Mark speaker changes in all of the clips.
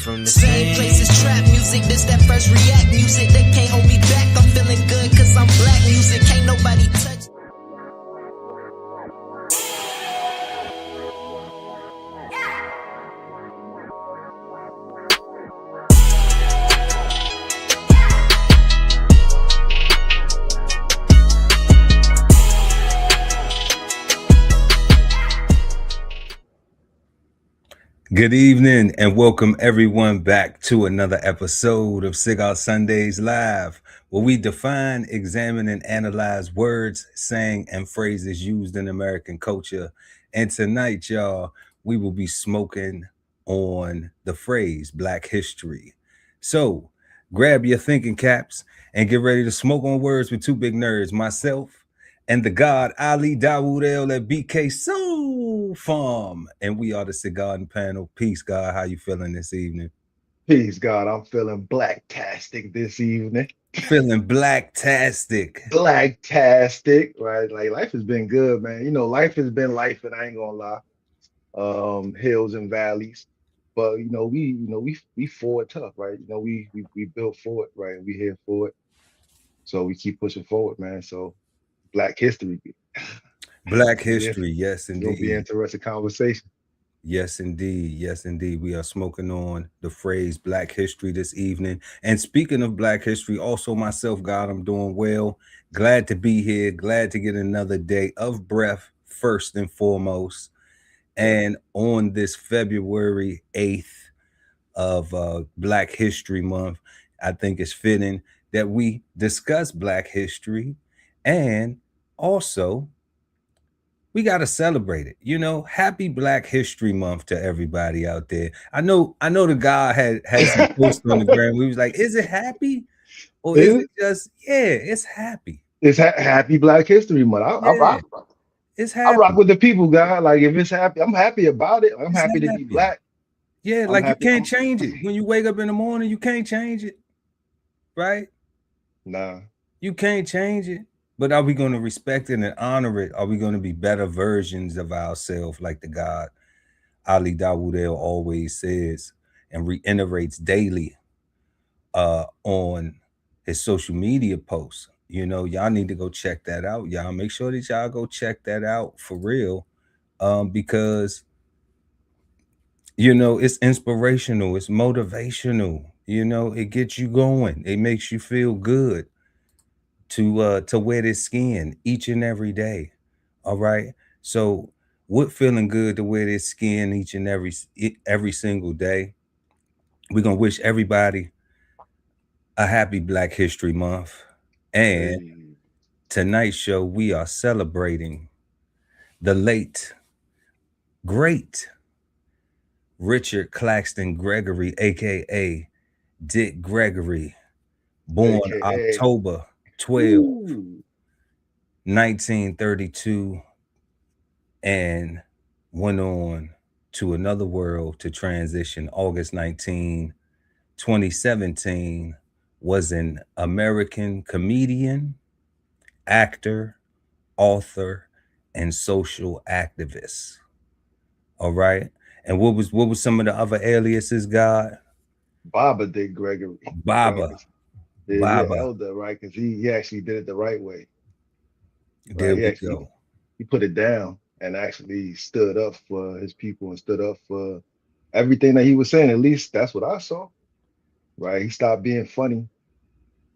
Speaker 1: from the
Speaker 2: Same places, trap music, this that first react music. They can't hold me back, I'm feeling good cause I'm black music. Can't nobody touch.
Speaker 3: Good evening and welcome everyone back to another episode of Cigar Sundays Live, where we define, examine, and analyze words, saying, and phrases used in American culture. And tonight, y'all, we will be smoking on the phrase Black History. So grab your thinking caps and get ready to smoke on words with two big nerds, myself and the God Ali Dawood El at BK Soul Farm. And we are the Cigarden Panel. Peace, God. How you feeling this evening?
Speaker 4: Peace, God. I'm feeling blacktastic this evening.
Speaker 3: Feeling blacktastic.
Speaker 4: Blacktastic, right? Like life has been good, man. You know, life has been life, and I ain't gonna lie. Hills and valleys. But we forward tough, right? You know, we built for it, right? We here for it. So we keep pushing forward, man. So Black History.
Speaker 3: Black History, yes,
Speaker 4: It's gonna be
Speaker 3: indeed.
Speaker 4: interesting conversation.
Speaker 3: Yes, indeed. Yes, indeed. We are smoking on the phrase Black History this evening. And speaking of Black History, also myself, God, I'm doing well. Glad to be here. Glad to get another day of breath, first and foremost. And on this February 8th of Black History Month, I think it's fitting that we discuss Black history, and also we got to celebrate it. You know, happy Black History Month to everybody out there. I know the guy had some posts on the ground. We was like, is it happy? Or is it just, it's happy.
Speaker 4: It's happy Black History Month.
Speaker 3: It's
Speaker 4: I
Speaker 3: happy.
Speaker 4: rock with the people, God. Like if it's happy, I'm happy about it. I'm happy to be black.
Speaker 3: Yeah,
Speaker 4: I'm
Speaker 3: like
Speaker 4: happy.
Speaker 3: You can't change it. When you wake up in the morning, you can't change it. Right?
Speaker 4: Nah.
Speaker 3: You can't change it. But are we going to respect it and honor it? Are we going to be better versions of ourselves, like the God Ali Dawood El always says and reiterates daily on his social media posts? You know, y'all need to go check that out. Y'all make sure that y'all go check that out for real, because, you know, it's inspirational. It's motivational. You know, it gets you going. It makes you feel good to wear this skin each and every day. All right. So we're feeling good to wear this skin each and every single day. We're gonna wish everybody a happy Black History Month. And tonight's show, we are celebrating the late, great Richard Claxton Gregory, aka Dick Gregory, born October 12, 1932, and went on to another world to transition August 19, 2017, was an American comedian, actor, author, and social activist. All right. And what was some of the other aliases, God?
Speaker 4: Baba Dick Gregory.
Speaker 3: Baba.
Speaker 4: Right? Yeah, elder, right? Because he actually did it the right way.
Speaker 3: There we go.
Speaker 4: He put it down and actually stood up for his people and stood up for everything that he was saying. At least that's what I saw. Right? He stopped being funny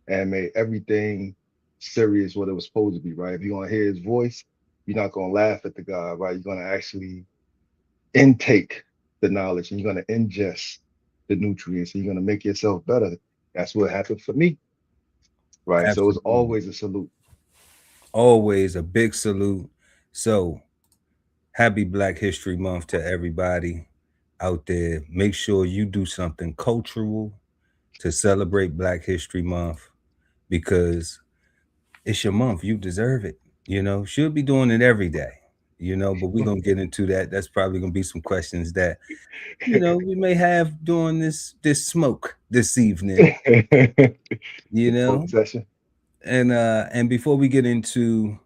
Speaker 4: and made everything serious what it was supposed to be, right? If you're gonna hear his voice, you're not gonna laugh at the guy, right? You're gonna actually intake the knowledge and you're gonna ingest the nutrients and you're gonna make yourself better. That's what happened for me. Right.
Speaker 3: Absolutely.
Speaker 4: So it's always a salute.
Speaker 3: Always a big salute. So happy Black History Month to everybody out there. Make sure you do something cultural to celebrate Black History Month, because it's your month. You deserve it. You know, should be doing it every day, you know, but we're going to get into that. That's probably going to be some questions that, you know, we may have during this smoke this evening, you know. And before we get into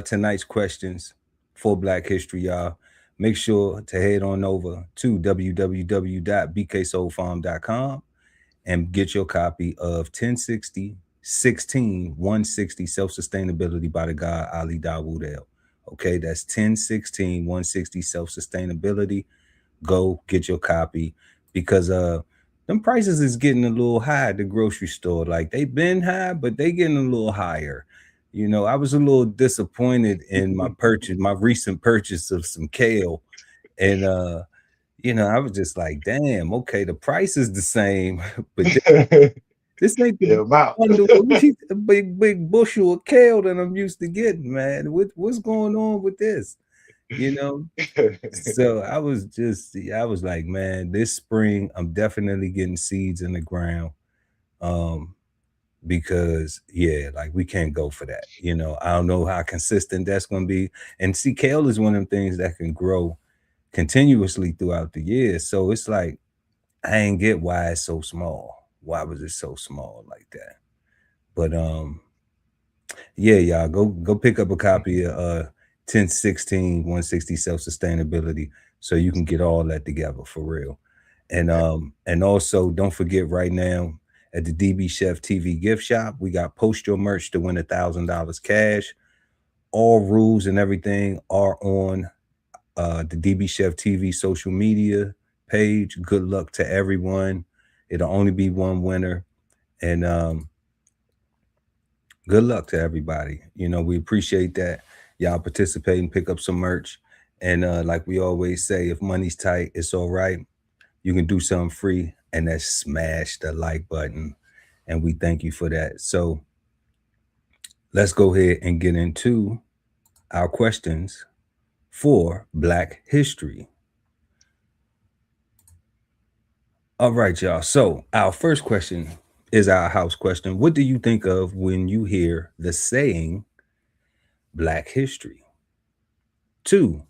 Speaker 3: tonight's questions for Black History, y'all, make sure to head on over to www.bksoulfarm.com and get your copy of 1060 160 Self-Sustainability by the God Ali Dawood El. Okay, that's 1016 160 Self-Sustainability. Go get your copy, because them prices is getting a little high at the grocery store. Like, they've been high, but they getting a little higher. You know, I was a little disappointed in my recent purchase of some kale. And you know, I was just like, damn, okay, the price is the same, but this ain't the
Speaker 4: Yeah, wow.
Speaker 3: bundle, a big bushel of kale that I'm used to getting, man. What's going on with this? You know? So I was like, man, this spring I'm definitely getting seeds in the ground. Um, because yeah, like, we can't go for that. You know, I don't know how consistent that's gonna be. And see, kale is one of them things that can grow continuously throughout the year. So it's like, I ain't get why it's so small. Why was it so small like that? But yeah, y'all go pick up a copy of 1016 160 Self-Sustainability, so you can get all that together for real. And also, don't forget, right now at the DB Chef TV gift shop, we got post your merch to win $1,000 cash. All rules and everything are on the DB Chef TV social media page. Good luck to everyone. It'll only be one winner. And good luck to everybody. You know, we appreciate that y'all participate and pick up some merch. And like we always say, if money's tight, it's all right. You can do something free, and that's smash the like button. And we thank you for that. So let's go ahead and get into our questions for Black History. All right, y'all. So our first question is our house question. What do you think of when you hear the saying Black History? 2,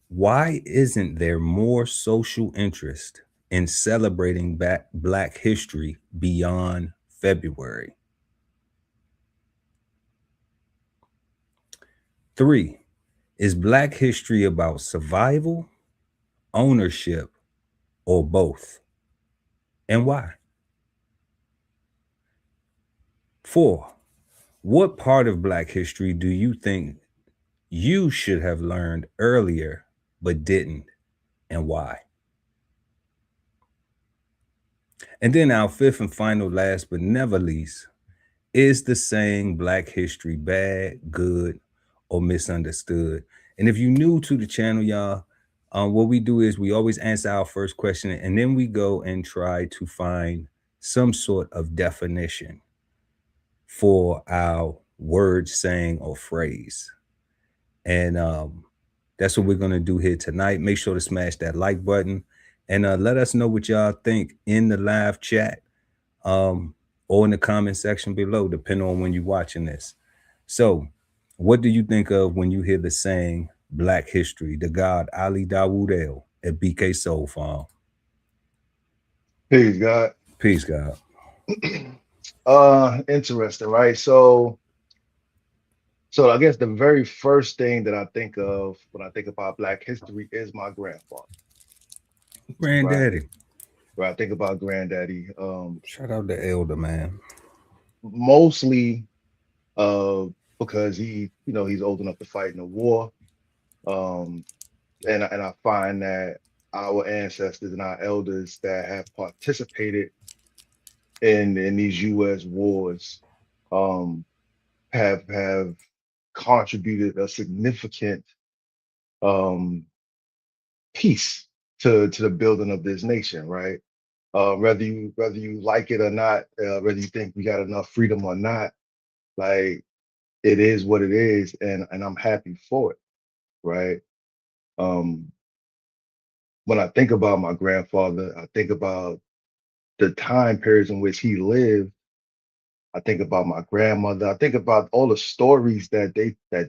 Speaker 3: why isn't there more social interest in celebrating Black history beyond February? 3, is Black history about survival, ownership, or both? And why? 4, what part of Black history do you think you should have learned earlier but didn't, and why? And then our fifth and final, last but never least, is the saying Black history bad, good, or misunderstood? And if you're new to the channel, y'all, what we do is we always answer our first question, and then we go and try to find some sort of definition for our word, saying, or phrase. And that's what we're going to do here tonight. Make sure to smash that like button, and let us know what y'all think in the live chat, or in the comment section below, depending on when you're watching this. So, what do you think of when you hear the saying Black history? The God Ali Dawood El at BK Soul Farm.
Speaker 4: Peace, God.
Speaker 3: Peace, God.
Speaker 4: Interesting, right? So I guess the very first thing that I think of when I think about Black history is my grandfather, right?
Speaker 3: Granddaddy.
Speaker 4: Right. I think about granddaddy.
Speaker 3: Shout out the elder, man.
Speaker 4: Mostly uh because he's old enough to fight in the war. Um, and I find that our ancestors and our elders that have participated in these US wars um have contributed a significant um piece to the building of this nation, right? Whether you like it or not, whether you think we got enough freedom or not, like, it is what it is, and I'm happy for it, right? Um, when I think about my grandfather, I think about the time periods in which he lived. I think about my grandmother. I think about all the stories that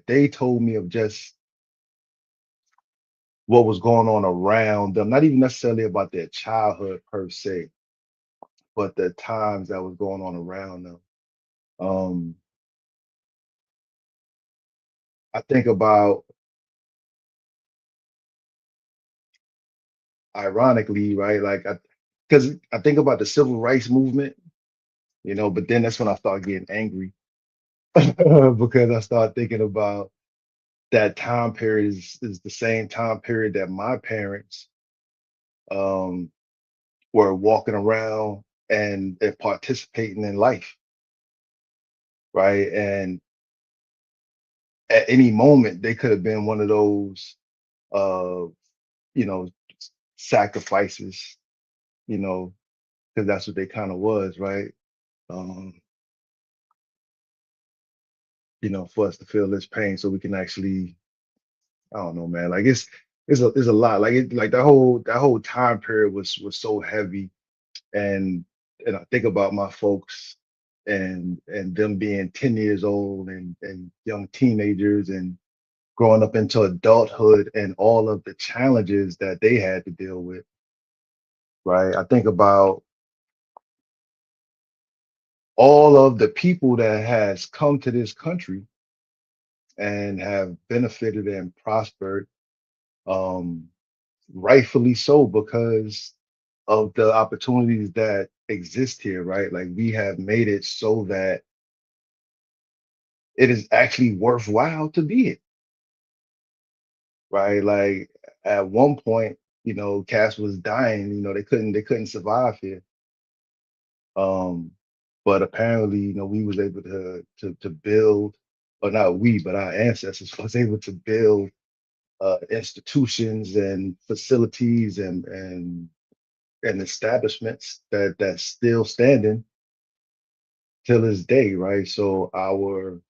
Speaker 4: they told me of just what was going on around them, not even necessarily about their childhood per se, but the times that was going on around them. Um, I think about ironically, right? Like, because I think about the civil rights movement, but then that's when I start getting angry because I start thinking about that time period is the same time period that my parents um, were walking around and participating in life, right? And at any moment, they could have been one of those, uh, you know, sacrifices, you know, because that's what they kind of was, right? Um, for us to feel this pain so we can actually, I don't know, man. Like it's a lot. Like that whole time period was so heavy, and I think about my folks and them being 10 years old and young teenagers and growing up into adulthood and all of the challenges that they had to deal with, right? I think about all of the people that has come to this country and have benefited and prospered, um, rightfully so because of the opportunities that exist here, right? Like we have made it so that it is actually worthwhile to be here, right? Like at one point, cats was dying, they couldn't survive here. Um, but apparently, we was able to build, or not we, but our ancestors was able to build institutions and facilities and establishments that's still standing till this day, right? So our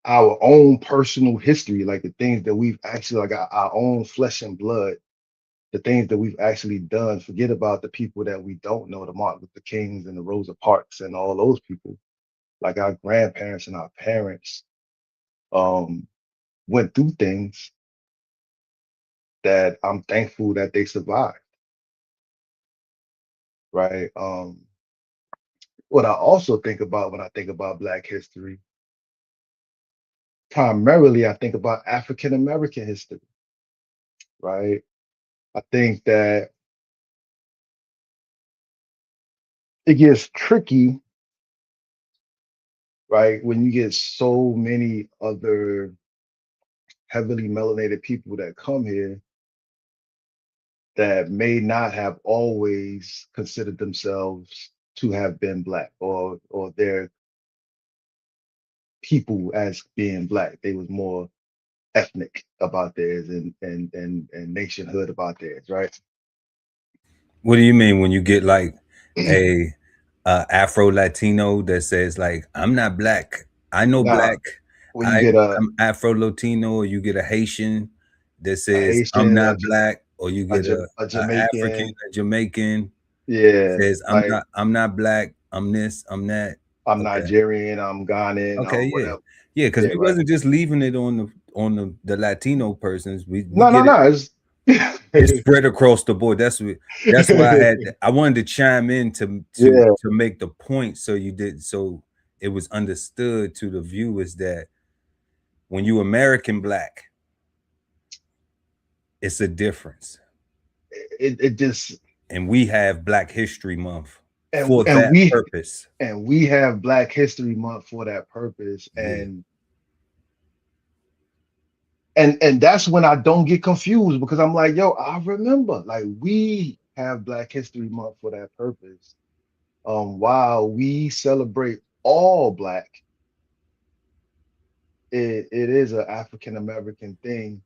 Speaker 4: own personal history, like the things that we've actually, like our own flesh and blood, the things that we've actually done. Forget about the people that we don't know, the Martin Luther Kings and the Rosa Parks and all those people. Like our grandparents and our parents um, went through things that I'm thankful that they survived, right? What I also think about when I think about Black history, primarily I think about African American history, right? I think that it gets tricky, right, when you get so many other heavily melanated people that come here that may not have always considered themselves to have been Black or their people as being Black. They was more ethnic about theirs and nationhood about theirs, right?
Speaker 3: What do you mean when you get like a Afro Latino that says like I'm not black, I know
Speaker 4: Now,
Speaker 3: black,
Speaker 4: when you get
Speaker 3: I'm Afro Latino, or you get a Haitian that
Speaker 4: a
Speaker 3: says I'm
Speaker 4: Haitian,
Speaker 3: not black, or you get
Speaker 4: a
Speaker 3: a African,
Speaker 4: Jamaican,
Speaker 3: a Jamaican
Speaker 4: yeah,
Speaker 3: says
Speaker 4: like
Speaker 3: I'm not black, I'm this, I'm that.
Speaker 4: I'm
Speaker 3: Okay,
Speaker 4: Nigerian, I'm Ghanaian,
Speaker 3: okay,
Speaker 4: I'm
Speaker 3: yeah,
Speaker 4: whatever.
Speaker 3: yeah, because
Speaker 4: Yeah,
Speaker 3: we
Speaker 4: right.
Speaker 3: wasn't just leaving it on the Latino persons. We
Speaker 4: No, no,
Speaker 3: get it.
Speaker 4: no. It's
Speaker 3: It's spread across the board. That's why I wanted to chime in
Speaker 4: yeah,
Speaker 3: to make the point so you did so it was understood to the viewers that when you American black, it's a difference.
Speaker 4: it just
Speaker 3: And we have Black History Month
Speaker 4: and
Speaker 3: for
Speaker 4: and
Speaker 3: that
Speaker 4: we
Speaker 3: purpose.
Speaker 4: and we have Black History Month for that purpose,
Speaker 3: Yeah.
Speaker 4: and that's when I don't get confused because I'm like, yo, I remember, like we have Black History Month for that purpose. While we celebrate all Black, it is an African American thing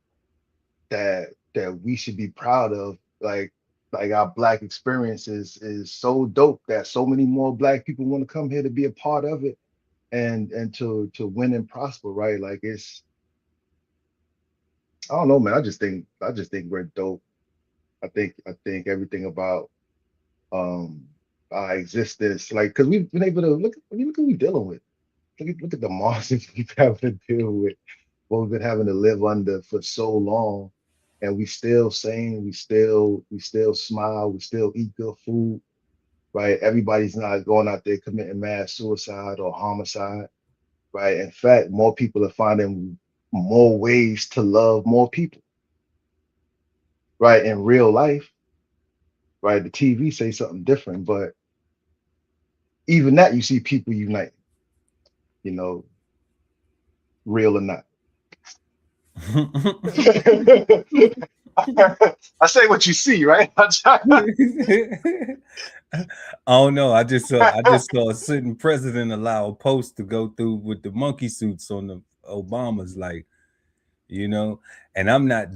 Speaker 4: that we should be proud of. Like our Black experiences is so dope that so many more Black people want to come here to be a part of it and to win and prosper, right? Like I don't know, man. I just think we're dope. I think everything about um our existence, like, because we've been able to look. I mean, look what we're dealing with. Look at the monsters we've having to deal with, what we've been having to live under for so long, and we still sane, we still smile, we still eat good food, right? Everybody's not going out there committing mass suicide or homicide, right? In fact, more people are finding more ways to love more people, right? In real life, right? The TV say something different, but even that you see people unite, you know, real or not. I say what you see, right?
Speaker 3: I don't know. I just saw a sitting president allow a post to go through with the monkey suits on the Obamas, like, and I'm not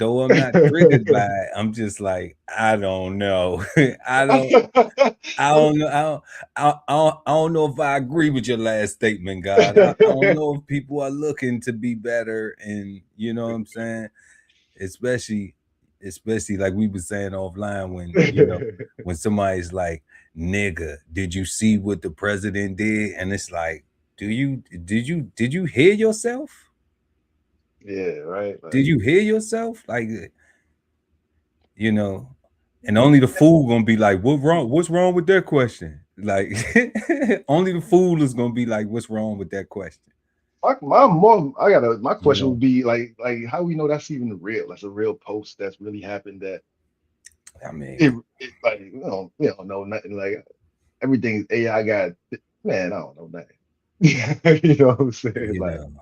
Speaker 3: triggered by it. I'm just like, I don't know. I don't I don't know. I don't know if I agree with your last statement, God. I don't know if people are looking to be better, and you know what I'm saying. Especially, especially like we were saying offline when somebody's like, "Nigga, did you see what the president did?" And it's like, did you hear yourself?
Speaker 4: Yeah, right.
Speaker 3: Did
Speaker 4: Like,
Speaker 3: you hear yourself? Like, you know, and only the fool gonna be like, "What wrong? What's wrong with that question?" Like, only the fool is gonna be like, "What's wrong with that question?"
Speaker 4: my
Speaker 3: You
Speaker 4: question would
Speaker 3: know,
Speaker 4: be like how we know that's even real? That's a real post that's really happened. That
Speaker 3: I mean,
Speaker 4: it like we don't know nothing. Like everything is AI got, man. I don't know nothing. You know what I'm saying?
Speaker 3: you
Speaker 4: Like,
Speaker 3: know,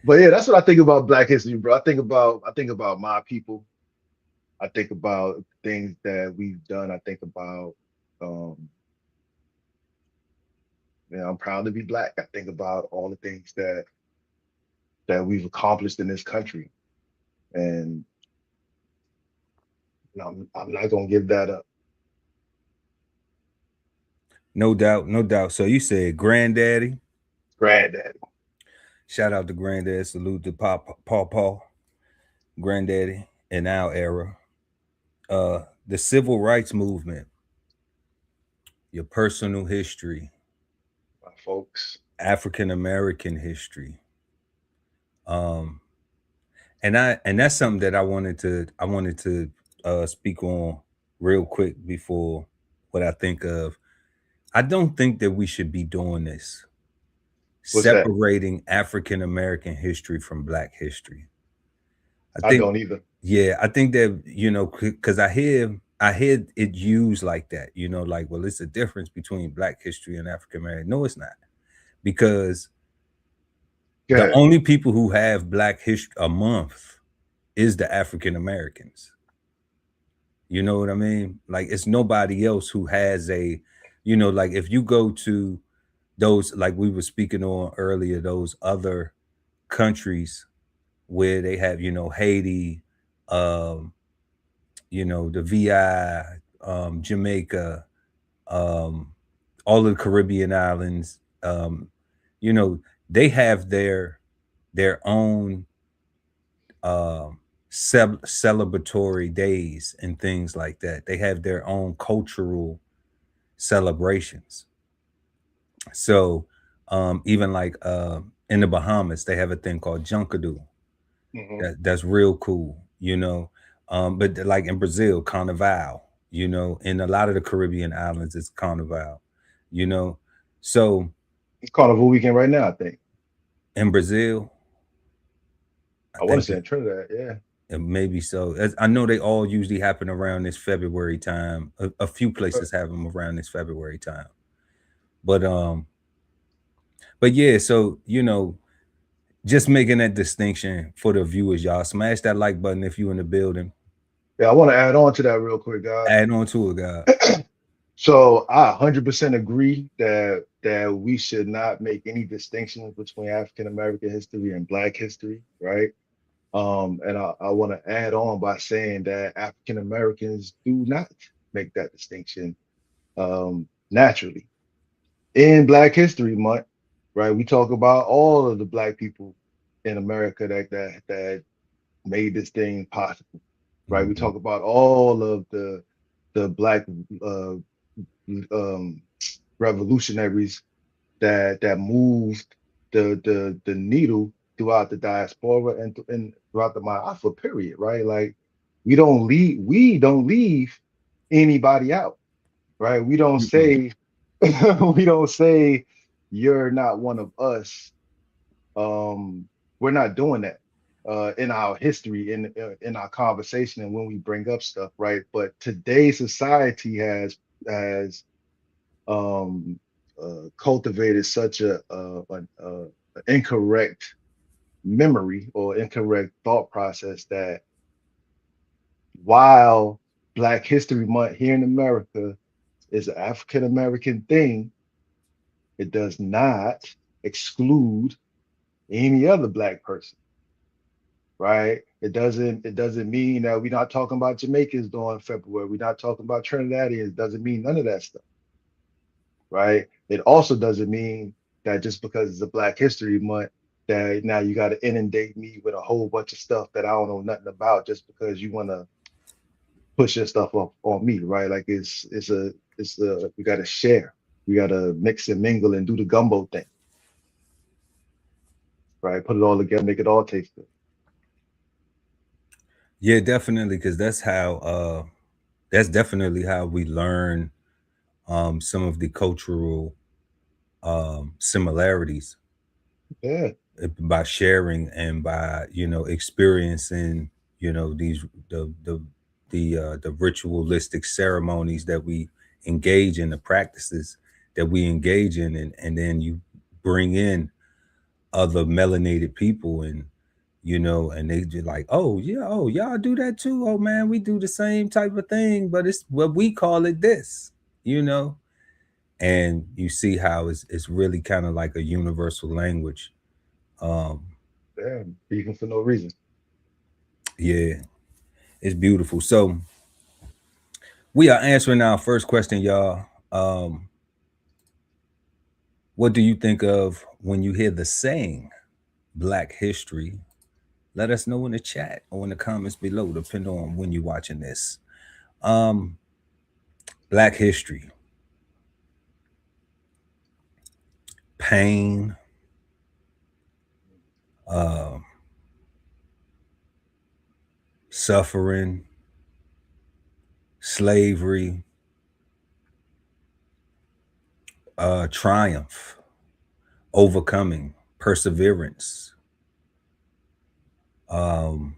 Speaker 4: but yeah, that's what I think about Black History, bro. I think about my people. I think about things that we've done. I think about um I'm proud to be black. I think about all the things that we've accomplished in this country, and I'm not gonna give that up.
Speaker 3: no doubt, no doubt. So you said granddaddy.
Speaker 4: Granddaddy.
Speaker 3: Shout out to granddad. Salute to Paw, granddaddy in our era. The civil rights movement, your personal history,
Speaker 4: My folks.
Speaker 3: African American history. Um, and that's something that I wanted to speak on real quick before what I think of. I don't think that we should be doing this,
Speaker 4: What's that?
Speaker 3: separating African American history from Black history. I
Speaker 4: I
Speaker 3: think,
Speaker 4: don't either.
Speaker 3: yeah, I think that because I hear it used like that. Like, well, it's a difference between Black history and African American. No, it's not, because the
Speaker 4: Good.
Speaker 3: only people who have Black history a month is the African Americans. You know what I mean? Like, it's nobody else who has like if you go to those, like we were speaking on earlier, those other countries where they have, Haiti, um, the VI, Jamaica, um, all of the Caribbean islands, you know, they have their own celebratory days and things like that. They have their own cultural celebrations. So even like in the Bahamas, they have a thing called Junkadoo.
Speaker 4: Hmm.
Speaker 3: That's real cool, but like in Brazil, Carnival, in a lot of the Caribbean islands, it's Carnival, you know. So
Speaker 4: It's Carnival weekend right now. I think.
Speaker 3: in Brazil, I
Speaker 4: I want to
Speaker 3: think
Speaker 4: say in Trinidad. Yeah.
Speaker 3: maybe so. I know they all usually happen around this February time. A few
Speaker 4: Uh,
Speaker 3: places have them around this February time, but yeah. So just making that distinction for the viewers, y'all. Smash that like button if you in the building.
Speaker 4: Yeah, I want to add on to that real quick, God.
Speaker 3: Add on to it, God.
Speaker 4: So I 100% agree that we should not make any distinctions between African American history and Black history, right? And I want to add on by saying that African Americans do not make that distinction naturally. In Black History Month, right? We talk about all of the Black people in America that made this thing possible, right? We
Speaker 3: Mhm.
Speaker 4: talk about all of the Black uh, um, revolutionaries that moved the needle throughout the diaspora and throughout the Ma'afa period, right? Like we don't leave anybody out, right? We don't
Speaker 3: Mm-mm.
Speaker 4: say we don't say you're not one of us. We're not doing that. in our history, in our conversation, and when we bring up stuff, right? But today's society has um cultivated such a incorrect memory or incorrect thought process that while Black History Month here in America is an African American thing, it does not exclude any other Black person, right? It doesn't mean that we're not talking about Jamaicans during February. We're not talking about Trinidadians. It doesn't mean none of that stuff, right? It also doesn't mean that just because it's a Black History Month, that now you got to inundate me with a whole bunch of stuff that I don't know nothing about just because you want to push your stuff up on me, right? Like it's a we got to share. We got to mix and mingle and do the gumbo thing, right? Put it all together, make it all taste good.
Speaker 3: Yeah, definitely, because that's definitely how we learn some of the cultural similarities,
Speaker 4: Yeah,
Speaker 3: by sharing and by experiencing these the ritualistic ceremonies that we engage in, the practices that we engage in, and then you bring in other melanated people, and and they just like, oh yeah, oh y'all do that too, oh man, we do the same type of thing, but it's what we call it this, you know and you see how it's really kind of like a universal language. um
Speaker 4: yeah, beefing for no reason.
Speaker 3: yeah, it's beautiful. So we are answering our first question, y'all. What do you think of when you hear the saying Black History? Let us know in the chat or in the comments below, depending on when you're watching this. um Black history: pain, uh, suffering, slavery, triumph, overcoming, perseverance, um,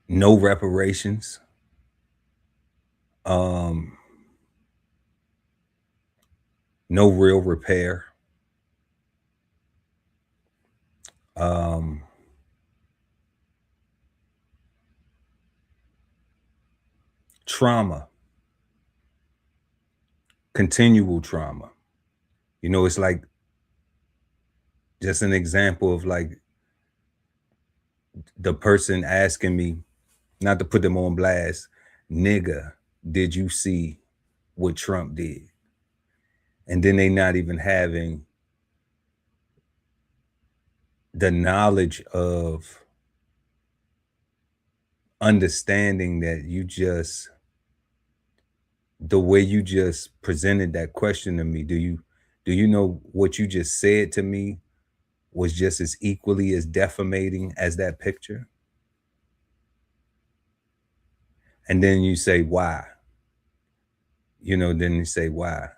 Speaker 3: no reparations, um, no real repair, um, trauma, continual trauma. It's like just an example of like the person asking me, not to put them on blast, nigga, did you see what Trump did? And then they not even having the knowledge of understanding that the way you just presented that question to me, do you know what you just said to me was just as equally as defamating as that picture? And then you say why? Then you say why?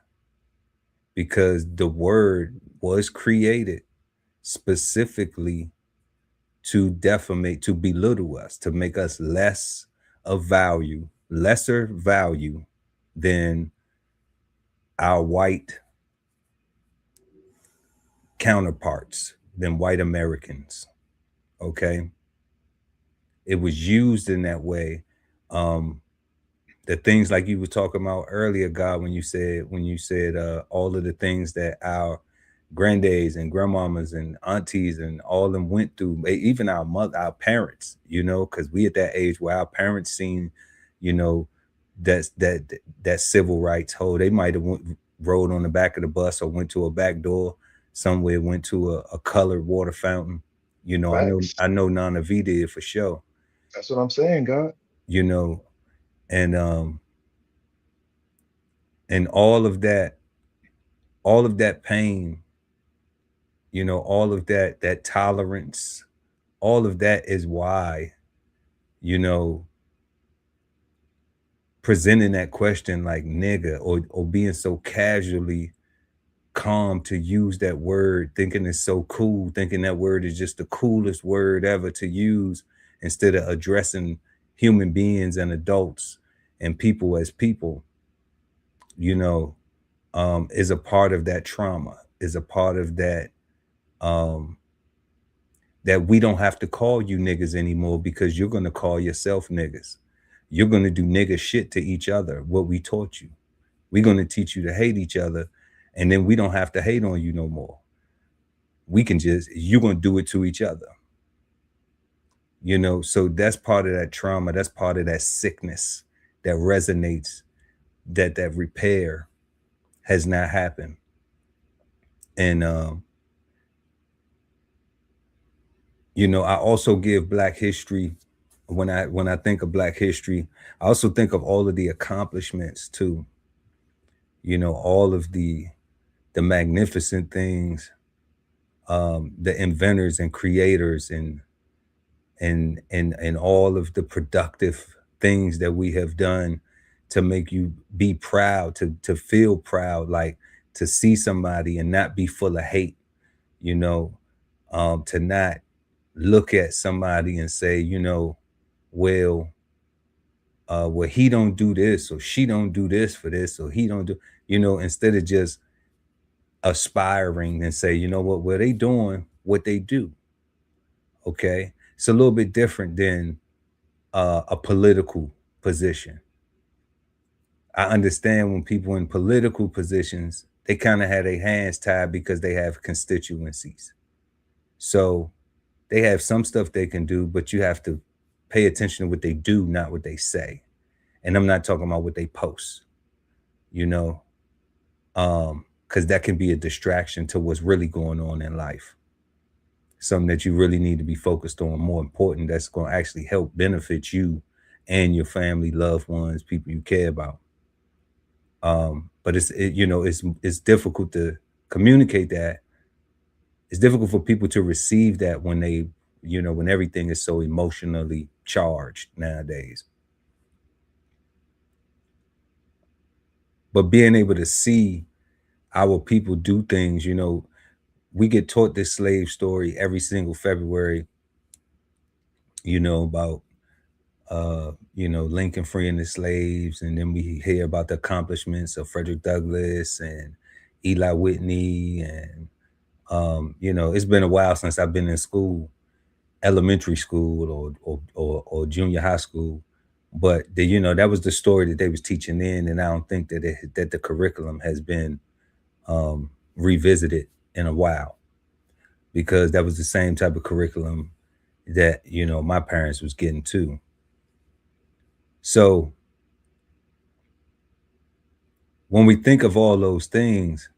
Speaker 3: Because the word was created specifically to defamate, to belittle us, to make us lesser value than our white counterparts, than white Americans. Okay. It was used in that way. The things like you were talking about earlier, God, when you said all of the things that our granddaddies and grandmamas and aunties and all of them went through, even our parents, because we at that age where our parents seen, you know, that civil rights hold. They might have rode on the back of the bus or went to a back door somewhere, went to a colored water fountain. I know
Speaker 4: Facts.
Speaker 3: I know Nana V did for sure.
Speaker 4: That's what I'm saying, God.
Speaker 3: You know, and and all of that pain, all of that tolerance, all of that is why, you know, presenting that question like nigga, or being so casually calm to use that word, thinking it's so cool, thinking that word is just the coolest word ever to use, instead of addressing human beings and adults and people as people, you know, is a part of that trauma, is a part of that, that we don't have to call you niggas anymore, because you're going to call yourself niggas. You're going to do nigga shit to each other, what we taught you. We're going to teach you to hate each other, and then we don't have to hate on you no more. We can just, you're going to do it to each other. You know, so that's part of that trauma. That's part of that sickness that resonates, that repair has not happened. And, you know, I also give Black history, when I think of Black history, I also think of all of the accomplishments too. You know, all of the magnificent things, the inventors and creators, and all of the productive things that we have done to make you be proud, to feel proud, like to see somebody and not be full of hate, you know, to not look at somebody and say, you know, well, he don't do this, or she don't do this for this, or he don't do, you know, instead of just aspiring and say, you know what, well, they doing what they do. Okay. It's a little bit different than a political position. I understand when people in political positions, they kind of have their hands tied because they have constituencies. So they have some stuff they can do, but you have to pay attention to what they do, not what they say. And I'm not talking about what they post, you know, because that can be a distraction to what's really going on in life. Something that you really need to be focused on, more important, that's going to actually help benefit you and your family, loved ones, people you care about. But you know, it's difficult to communicate that. It's difficult for people to receive that when they, you know, when everything is so emotionally charged nowadays. But being able to see our people do things, you know, we get taught this slave story every single February, you know, about, you know, Lincoln freeing the slaves. And then we hear about the accomplishments of Frederick Douglass and Eli Whitney. And, you know, it's been a while since I've been in school, elementary school or junior high school. But you know, that was the story that they was teaching then. And I don't think that the curriculum has been revisited in a while, because that was the same type of curriculum that, you know, my parents was getting too. So when we think of all those things,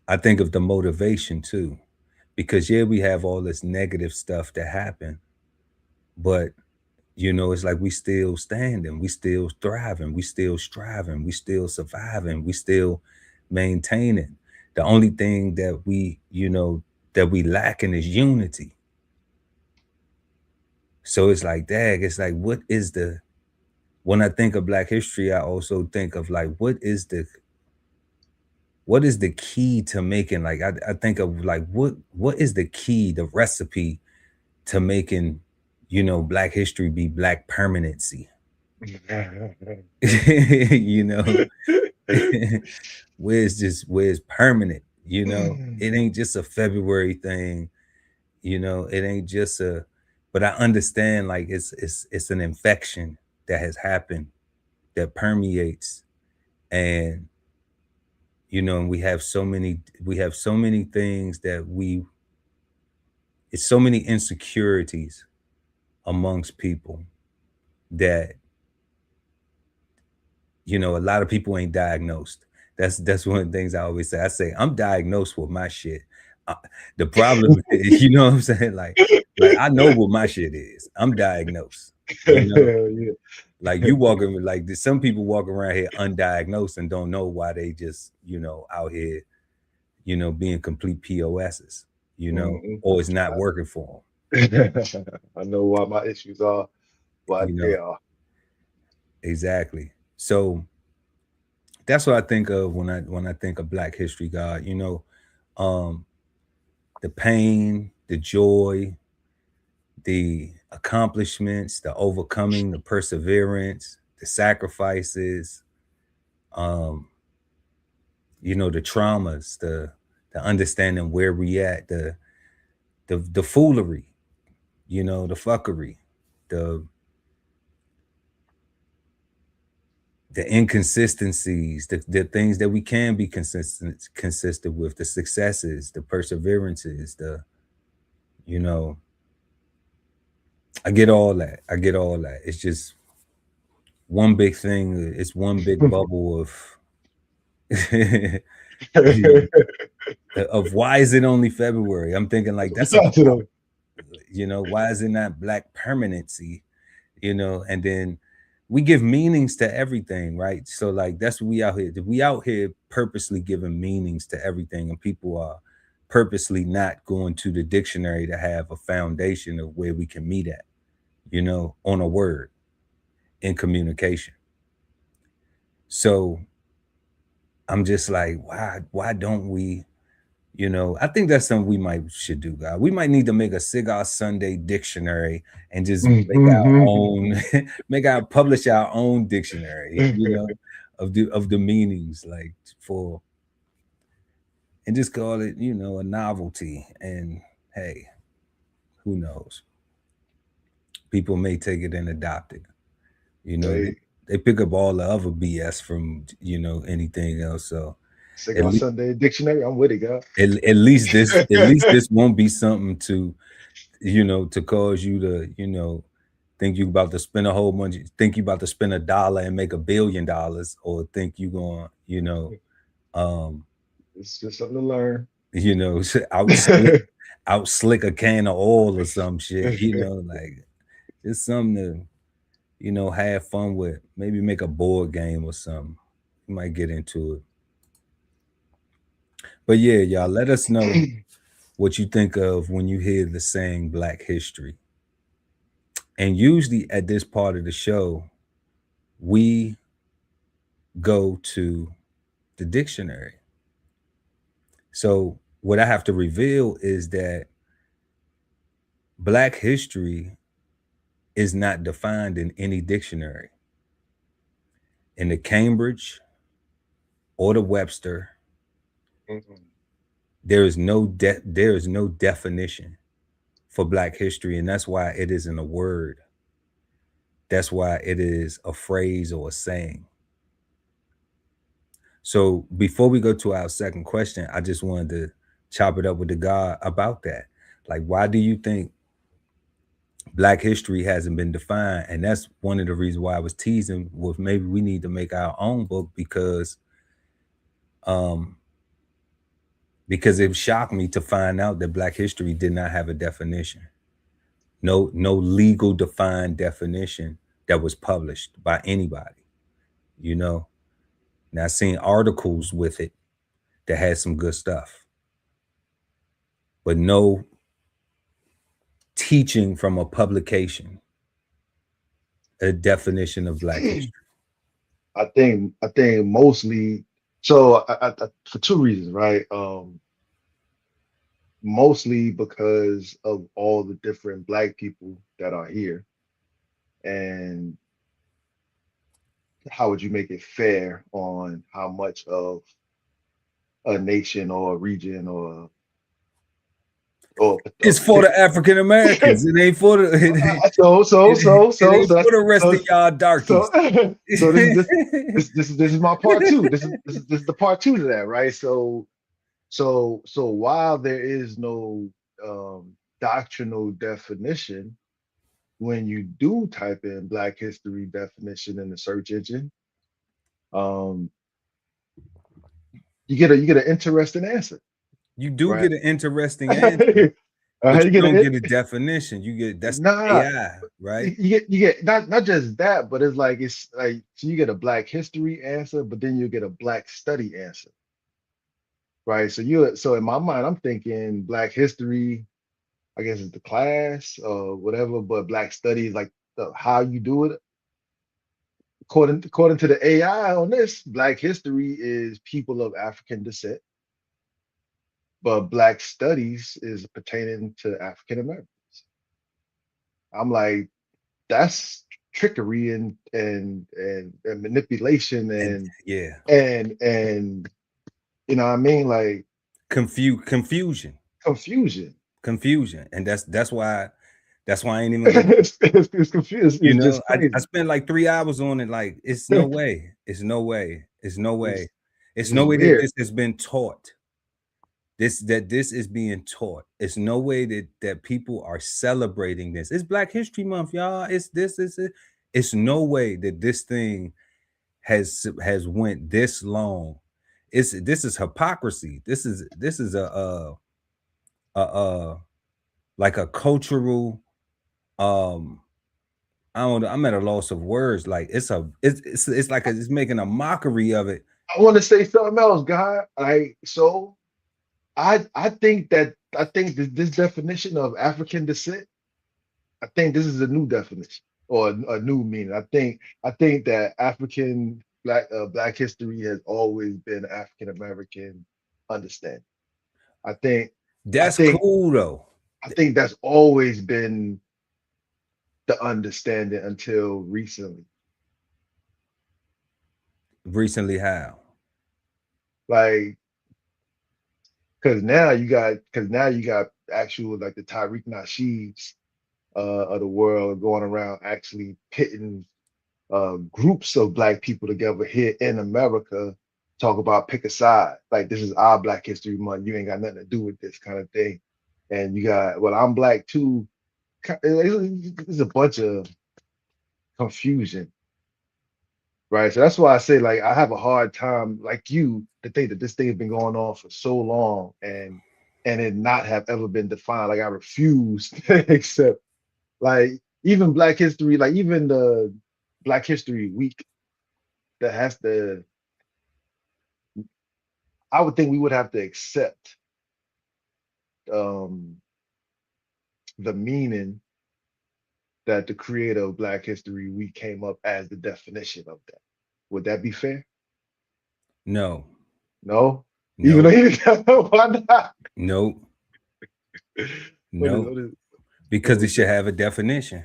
Speaker 3: I think of the motivation too, because yeah, we have all this negative stuff that happened, but you know, it's like we still standing, we still thriving, we still striving, we still surviving, we still maintaining. The only thing that we, you know, that we lacking is unity. So it's like, dang, it's like, what is the, when I think of Black history, I also think of like, what is the key to making, like, I think of like, what is the key, the recipe to making, you know, Black history be Black permanency? You know, where's permanent? You know, it ain't just a February thing. You know, it ain't just but I understand, like, it's an infection that has happened that permeates. And you know, and we have so many things that it's so many insecurities amongst people that, you know, a lot of people ain't diagnosed. That's one of the things I always say. I say, I'm diagnosed with my shit. The problem is, you know what I'm saying? Like I know what my shit is. I'm diagnosed. You know?
Speaker 4: Yeah.
Speaker 3: Like you walking, like some people walk around here undiagnosed and don't know why they just, you know, out here, you know, being complete POSs, you know, or it's not working for them.
Speaker 4: I know why my issues are what
Speaker 3: You know,
Speaker 4: they are.
Speaker 3: exactly. So That's what I think of when I think of Black History, God. Um, the pain, the joy, the accomplishments, the overcoming, the perseverance, the sacrifices, um, the traumas, the understanding where we at, the foolery, the fuckery, the the inconsistencies, the things that we can be consistent with, the successes, the perseverances, you know, I get all that. I get all that. It's just one big thing. It's one big bubble of of why is it only February? I'm thinking like that's a
Speaker 4: Shout out to them.
Speaker 3: why is it not Black permanency? And then we give meanings to everything, right? So like that's what we out here. We out here purposely giving meanings to everything, and people are purposely not going to the dictionary to have a foundation of where we can meet at, on a word in communication. So I'm just like, why don't we, I think that's something we might should do, God. We might need to make a Cigar Sunday dictionary and just make our own, publish our own dictionary, of the meanings, like for, and just call it, a novelty. And hey, who knows? People may take it and adopt it. They,
Speaker 4: Hey,
Speaker 3: they pick up all the other BS from anything else. So at
Speaker 4: Cigar
Speaker 3: least
Speaker 4: Sunday Dictionary. I'm with it, God.
Speaker 3: at least this won't be something to cause you to think you about to spend a whole bunch, think you about to spend $1 and make $1 billion, or think you going um
Speaker 4: It's just something to learn.
Speaker 3: out slick a can of oil or some shit, like just something to have fun with. Maybe make a board game or something. You might get into it. But yeah, y'all, let us know what you think of when you hear the saying Black History. And usually at this part of the show, we go to the dictionary. So what I have to reveal is that Black history is not defined in any dictionary. In the Cambridge or the Webster, there is no definition for Black history, and that's why it isn't a word. That's why it is a phrase or a saying. So before we go to our second question, I just wanted to chop it up with the God about that. Like, why do you think Black history hasn't been defined? And that's one of the reasons why I was teasing with maybe we need to make our own book, because it shocked me to find out that Black history did not have a definition. No legal defined definition that was published by anybody. Now I've seen articles with it that had some good stuff, but no teaching from a publication, a definition of Black history.
Speaker 4: I think mostly so for two reasons, right? Mostly because of all the different Black people that are here, and how would you make it fair on how much of a nation or a region or a
Speaker 3: It's for the African Americans. It ain't for the it ain't for the rest of y'all darkies.
Speaker 4: So this is my part two. This is the part two to that, right? So while there is no doctrinal definition, when you do type in Black history definition in the search engine, um, you get an interesting answer,
Speaker 3: You do
Speaker 4: right?
Speaker 3: get an interesting answer, but
Speaker 4: You
Speaker 3: you
Speaker 4: get
Speaker 3: don't
Speaker 4: it.
Speaker 3: get a definition. That's
Speaker 4: Nah,
Speaker 3: AI, right?
Speaker 4: you get not just that, but it's like so you get a Black history answer, but then you get a Black study answer, right? So in my mind, I'm thinking Black history, I guess it's the class or whatever, but Black studies like how you do it. according to the AI on this, Black history is people of African descent, but Black studies is pertaining to African Americans. I'm like, that's trickery and manipulation
Speaker 3: And yeah,
Speaker 4: and you know what I mean, like
Speaker 3: confusion,
Speaker 4: confusion.
Speaker 3: and that's why I ain't even gonna.
Speaker 4: It's confused.
Speaker 3: You
Speaker 4: It's
Speaker 3: know,
Speaker 4: just
Speaker 3: I
Speaker 4: crazy.
Speaker 3: spent like 3 hours on it. Like, it's no way. It's no way. It's no way.
Speaker 4: It's
Speaker 3: It's no
Speaker 4: just
Speaker 3: way that
Speaker 4: weird.
Speaker 3: this has been taught. This is being taught. It's no way that people are celebrating this. It's Black History Month, y'all. It's this. It's it. It's no way that this thing has went this long. This is hypocrisy. This is a like a cultural I don't know. I'm at a loss of words. Like, it's like it's making a mockery of it.
Speaker 4: I want to say something else, guy. So I think this definition of African descent, I think this is a new definition or a new meaning. I think that African Black history has always been African American understanding. I think I
Speaker 3: That's
Speaker 4: think
Speaker 3: cool though.
Speaker 4: I think that's always been the understanding until recently.
Speaker 3: Recently, how?
Speaker 4: Like, because now you got actual like the Tariq Nasheeds of the world going around actually pitting groups of Black people together here in America, talk about pick a side. Like, this is our Black History Month. You ain't got nothing to do with this kind of thing. And you got, well, I'm Black too. There's a bunch of confusion, right? So that's why I say, like, I have a hard time, like you, to think that this thing has been going on for so long and it not have ever been defined. Like, I refuse to accept, like, even Black history, like even the Black History Week that has to, I would think we would have to accept um the meaning that the creator of Black History Week came up as the definition of that. Would that be fair?
Speaker 3: No,
Speaker 4: No? Even though
Speaker 3: no,
Speaker 4: he why not?
Speaker 3: no,
Speaker 4: What is,
Speaker 3: no.
Speaker 4: what is, what
Speaker 3: Because it
Speaker 4: was
Speaker 3: should
Speaker 4: that?
Speaker 3: have a definition.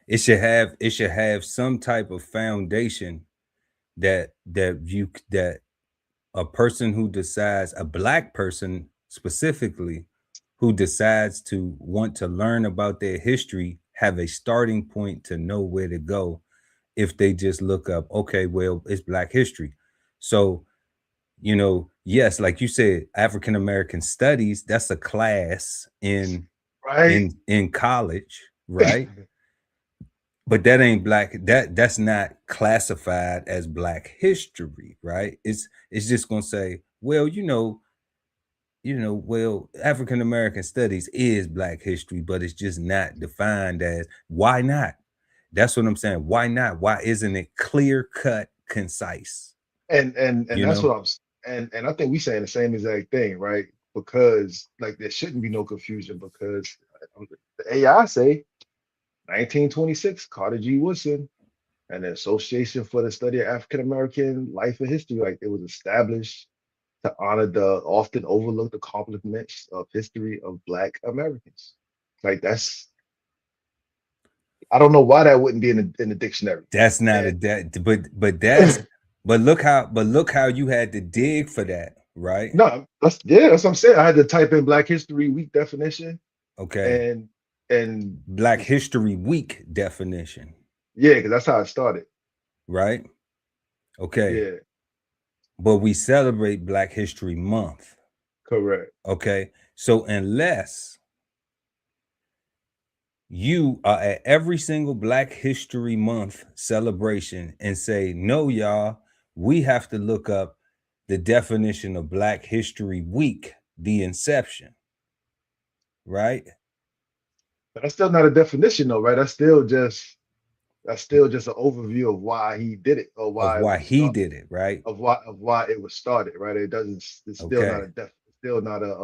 Speaker 3: It should have some type of foundation that a person who decides, a Black person specifically, who decides to want to learn about their history, have a starting point to know where to go. If they just look up, okay, well, it's Black history. So, yes, like you said, African American studies, that's a class in
Speaker 4: Right?
Speaker 3: college, right? But that ain't Black. That's not classified as Black history, right? It's just gonna say, well, well, African American studies is Black history, but it's just not defined as. Why not? That's what I'm saying. Why not? Why isn't it clear cut, concise?
Speaker 4: And
Speaker 3: You
Speaker 4: that's
Speaker 3: know,
Speaker 4: what and I think we saying the same exact thing, right? Because like there shouldn't be no confusion because the AI say 1926, Carter G. Woodson and the Association for the Study of African American Life and History, like it was established to honor the often overlooked accomplishments of history of Black Americans. Like that's, I don't know why that wouldn't be in the dictionary.
Speaker 3: that's not a
Speaker 4: And
Speaker 3: that, but that's but look how you had to dig for that, right?
Speaker 4: no, that's yeah, that's what I'm saying. I had to type in Black History Week definition
Speaker 3: Okay,
Speaker 4: and and
Speaker 3: Black History Week definition,
Speaker 4: yeah, because that's how it started.
Speaker 3: right? Okay,
Speaker 4: Yeah,
Speaker 3: but we celebrate Black History Month.
Speaker 4: correct.
Speaker 3: Okay, so unless you are at every single Black History Month celebration and say, no, y'all, we have to look up the definition of Black History Week, the inception, right?
Speaker 4: But that's still not a definition though, right? That's still just an overview of why he did it or
Speaker 3: Of
Speaker 4: why it
Speaker 3: why
Speaker 4: was
Speaker 3: he
Speaker 4: start
Speaker 3: did it, right?
Speaker 4: of why it was started, right? It doesn't, it's still not
Speaker 3: Okay,
Speaker 4: a still not a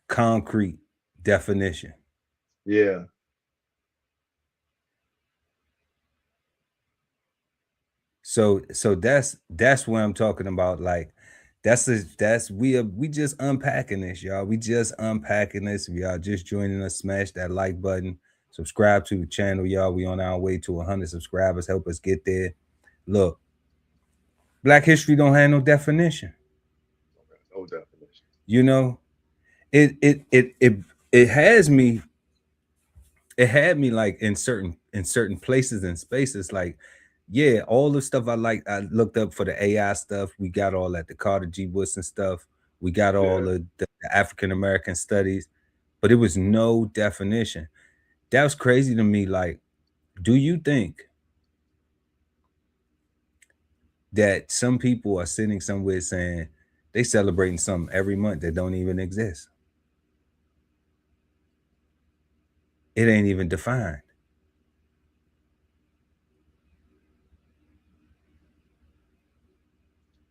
Speaker 3: concrete definition.
Speaker 4: yeah.
Speaker 3: So that's what I'm talking about. Like we just unpacking this, y'all. We just unpacking this. If y'all just joining us, smash that like button, subscribe to the channel, y'all. We on our way to 100 subscribers. Help us get there. Look, Black history don't have no definition.
Speaker 4: No definition.
Speaker 3: You know, it it it it it has me. It had me like in certain places and spaces. Like, yeah, all the stuff I looked up for the AI stuff. We got all that, the Carter G. Woodson stuff. We got all
Speaker 4: Yeah.
Speaker 3: the African American studies, but it was no definition. That was crazy to me. Like, do you think that some people are sitting somewhere saying they celebrating something every month that don't even exist? It ain't even defined.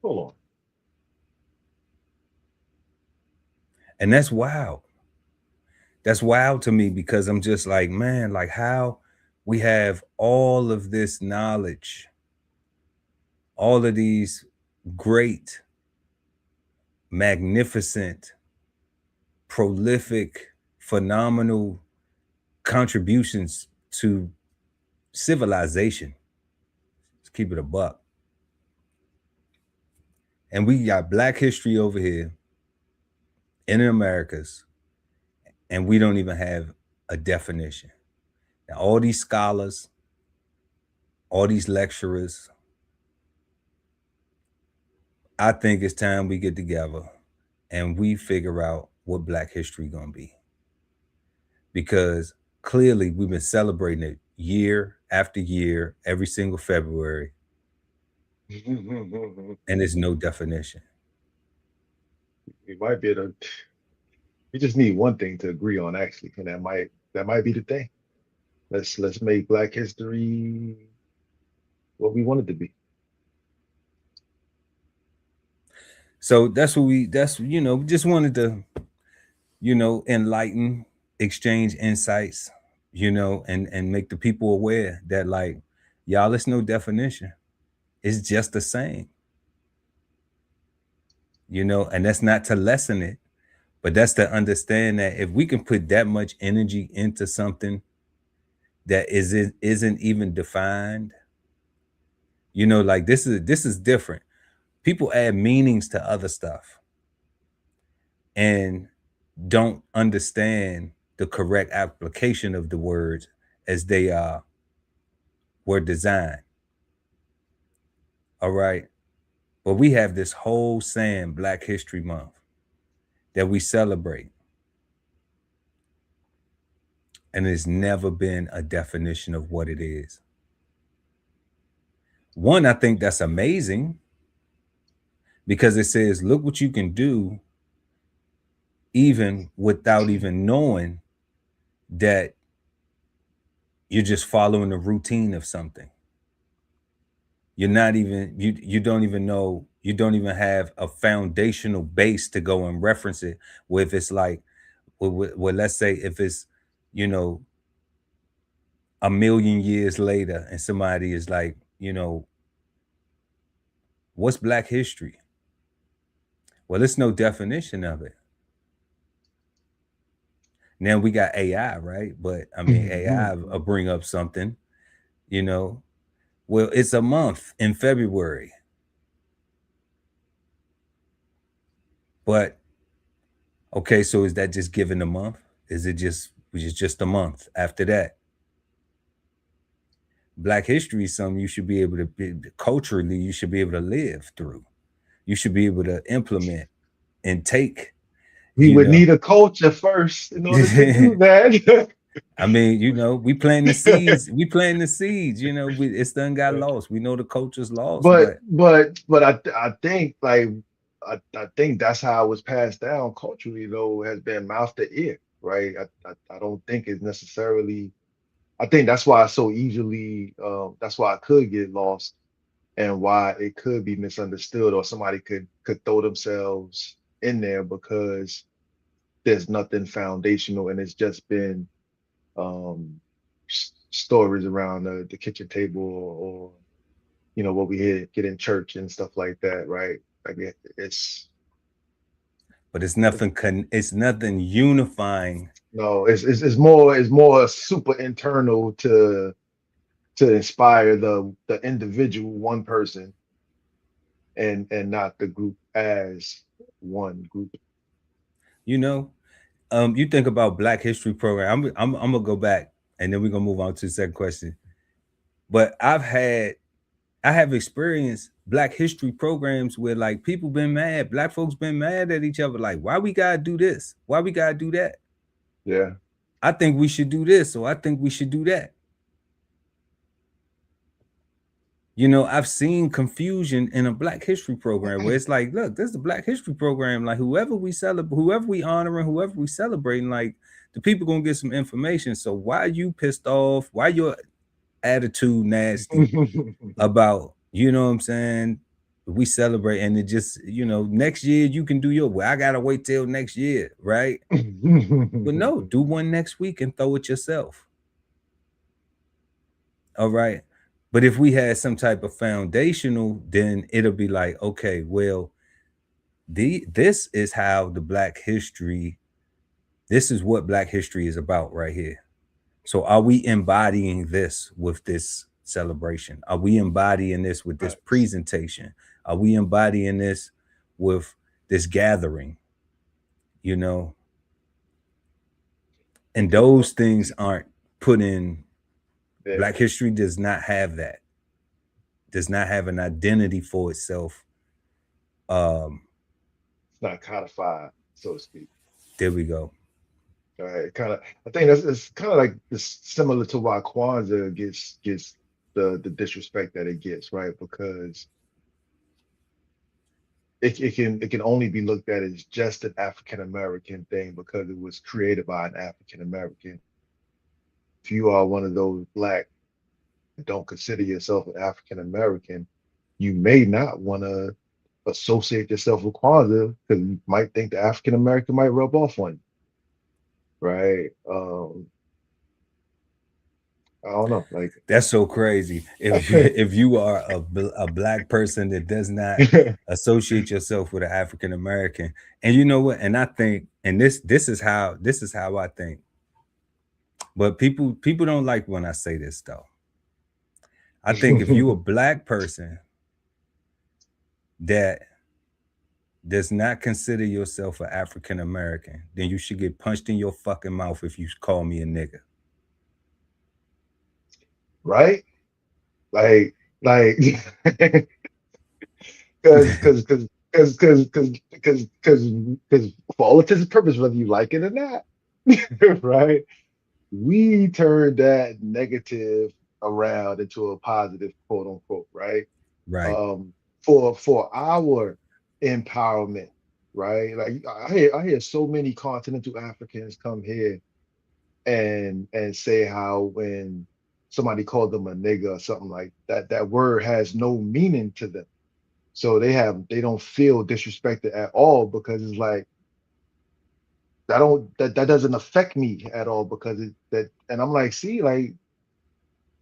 Speaker 4: Hold on.
Speaker 3: And that's wild. That's wild to me because I'm just like, man, like how we have all of this knowledge, all of these great, magnificent, prolific, phenomenal contributions to civilization. Let's keep it a buck. And we got Black history over here in the Americas, and we don't even have a definition. Now, all these scholars, all these lecturers, I think it's time we get together and we figure out what Black history gonna be. Because clearly we've been celebrating it year after year, every single February, and there's no definition.
Speaker 4: We might be able to. We just need one thing to agree on, actually, and that might be the thing. Let's make Black history what we want it to be.
Speaker 3: So that's we just wanted to, enlighten, exchange insights, and make the people aware that, like, y'all, it's no definition. It's just the same. And that's not to lessen it, but that's to understand that if we can put that much energy into something that isn't even defined, like this is different. People add meanings to other stuff and don't understand the correct application of the words as they were designed. All right. But we have this whole saying, Black History Month, that we celebrate. And there's never been a definition of what it is. One, I think that's amazing because it says, look what you can do even without even knowing that you're just following the routine of something. You're not even, you don't even know, you don't even have a foundational base to go and reference it with. It's like, well, let's say if it's, you know, a million years later and somebody is like, what's Black history? Well, there's no definition of it. Now we got AI, right? But I mean, AI will bring up something, well, it's a month in February. But okay, so is that just given a month? Is it just a month after that? Black history is something you should be able to be, culturally, you should be able to live through. You should be able to implement and take.
Speaker 4: We would need a culture first in order to do that.
Speaker 3: I mean, we plant the seeds. We plant the seeds. It's done got lost. We know the culture's lost,
Speaker 4: but I think like I think that's how it was passed down culturally, though, has been mouth to ear, right? I don't think it's necessarily. I think that's why it's so easily. That's why it could get lost, and why it could be misunderstood, or somebody could throw themselves in there because there's nothing foundational, and it's just been stories around the kitchen table, you know, what we get in church and stuff like that, right? Like
Speaker 3: But it's nothing. It's nothing unifying.
Speaker 4: no, it's more super internal to inspire the individual, one person, and not the group as one group.
Speaker 3: You know, you think about Black History Program. I'm gonna go back, and then we're gonna move on to the second question. But I have experienced Black History programs where like people been mad, Black folks been mad at each other, like why we gotta do this, why we gotta do that.
Speaker 4: Yeah.
Speaker 3: I think we should do this, or I think we should do that. You know, I've seen confusion in a Black History program where it's like, look, this is a Black History program. Like whoever we celebrate, whoever we honoring, whoever we celebrating, like the people gonna get some information. So why you pissed off? Why your attitude nasty about, you know what I'm saying? We celebrate and it just, you know, next year you can do your, well, I gotta wait till next year, right? But no, do one next week and throw it yourself. All right. But if we had some type of foundational, then it'll be like, okay, well, this is how the Black history, this is what Black history is about right here. So are we embodying this with this celebration? Are we embodying this with this presentation? Are we embodying this with this gathering? You know, and those things aren't put in.
Speaker 4: Yeah.
Speaker 3: Black history does not have that. Does not have an identity for itself.
Speaker 4: It's not codified, so to speak.
Speaker 3: There we go.
Speaker 4: Kind of, I think it's kind of like this, similar to why Kwanzaa gets the disrespect that it gets, right? Because it can only be looked at as just an African American thing because it was created by an African American. If you are one of those Black and don't consider yourself an African American, you may not want to associate yourself with Kwanzaa because you might think the African American might rub off on you, right? I don't know, like
Speaker 3: that's so crazy. If you are a Black person that does not associate yourself with an African American, and you know what, and I think, and this is how I think. But people don't like when I say this though. I think if you a Black person that does not consider yourself an African American, then you should get punched in your fucking mouth if you call me a nigga.
Speaker 4: right? Like because for all intents and purposes, whether you like it or not, right? We turned that negative around into a positive, quote unquote, right?
Speaker 3: Right.
Speaker 4: For our empowerment, right? Like I hear so many continental Africans come here and say how when somebody called them a nigga or something like that, that word has no meaning to them. So they don't feel disrespected at all because it's like that doesn't affect me at all because and I'm like, see, like,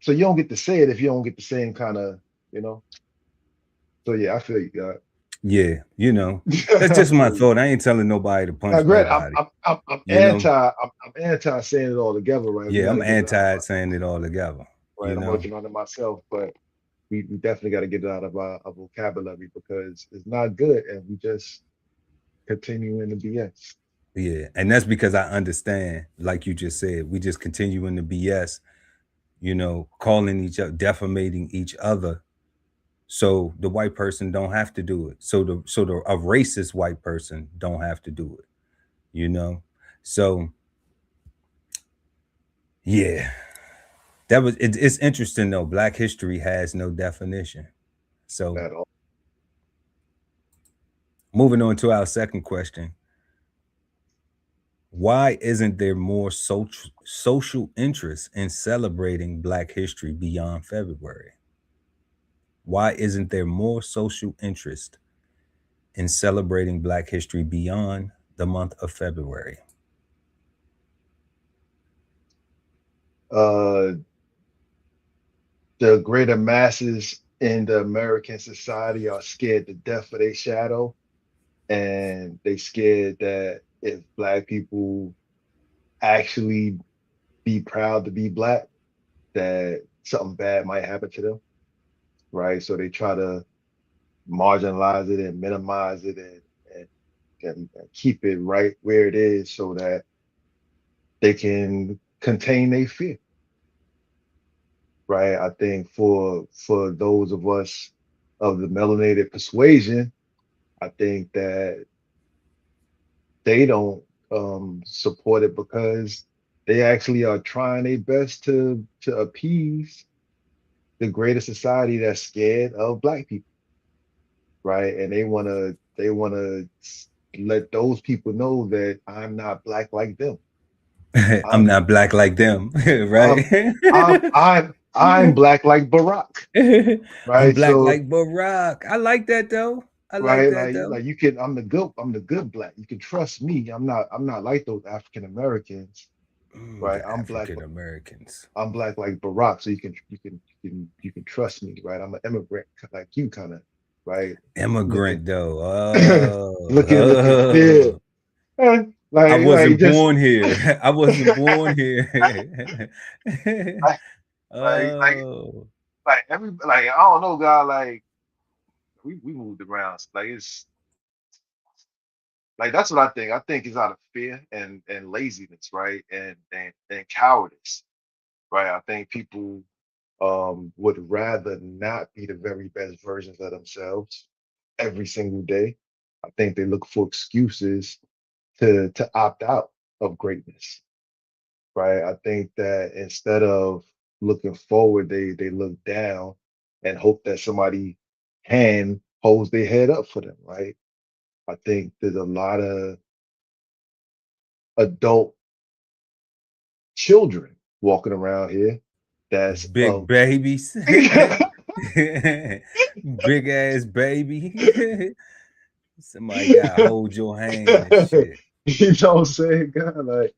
Speaker 4: so you don't get to say it if you don't get the same kind of, you know. So yeah, I feel you, God.
Speaker 3: Yeah, you know, that's just my thought. I ain't telling nobody to punch nobody.
Speaker 4: I'm anti saying it all together, right?
Speaker 3: Yeah, I'm anti saying it all together.
Speaker 4: Right,
Speaker 3: I'm
Speaker 4: working on it myself, but we definitely got to get it out of our vocabulary because it's not good, and we just continue in the BS.
Speaker 3: Yeah, and that's because I understand, like you just said, we just continue in the BS, you know, calling each other, defamating each other, so the white person don't have to do it. So a racist white person don't have to do it, you know. So yeah, it's interesting though. Black history has no definition. So
Speaker 4: At all.
Speaker 3: Moving on to our second question. Why isn't there more social interest in celebrating Black history beyond February? Why isn't there more social interest in celebrating Black history beyond the month of February?
Speaker 4: The greater masses in the American society are scared to death of their shadow, and they scared that if black people actually be proud to be black, that something bad might happen to them, right? So they try to marginalize it and minimize it and keep it right where it is so that they can contain their fear, right? I think for those of us of the melanated persuasion, I think that they don't support it because they actually are trying their best to appease the greater society that's scared of black people, right? And they wanna let those people know that I'm not black like them.
Speaker 3: I'm
Speaker 4: I'm
Speaker 3: not black like them, right?
Speaker 4: I'm I'm black like Barack,
Speaker 3: I'm
Speaker 4: right?
Speaker 3: black
Speaker 4: So
Speaker 3: like Barack. I like that though. I like
Speaker 4: right,
Speaker 3: that though.
Speaker 4: like you can I'm the good black. You can trust me. I'm not like those African Americans, right?
Speaker 3: The African Americans.
Speaker 4: I'm black like Barack, so you can trust me, right? I'm an immigrant like you kind of, right? Looking
Speaker 3: Immigrant though.
Speaker 4: looking feel.
Speaker 3: Oh. I
Speaker 4: Like
Speaker 3: wasn't
Speaker 4: just
Speaker 3: born here. I wasn't born here.
Speaker 4: like like like
Speaker 3: Oh,
Speaker 4: like I don't know, God, like we moved around. Like it's like that's what I think. I think it's out of fear and laziness, right? And cowardice, right? I think people would rather not be the very best versions of themselves every single day. I think they look for excuses to opt out of greatness, right? I think that instead of looking forward, they look down and hope that somebody hand holds their head up for them, right? I think there's a lot of adult children walking around here that's
Speaker 3: big
Speaker 4: of
Speaker 3: babies. Big ass baby. Somebody got hold your hand and shit.
Speaker 4: you know what I'm saying, God? Like,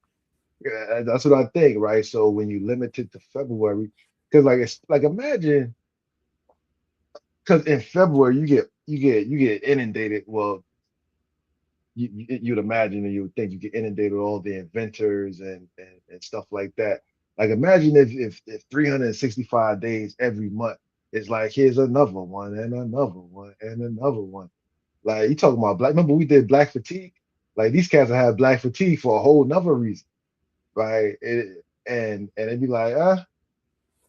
Speaker 4: yeah, that's what I think, right? So when you limit it to February, because like it's like imagine, because in February you get inundated. Well, you'd imagine and you would think you get inundated with all the inventors and stuff like that. Like imagine if 365 days every month is like here's another one and another one and another one. Like you talking about black. Remember we did black fatigue? Like these cats have black fatigue for a whole nother reason, right? And it'd be like,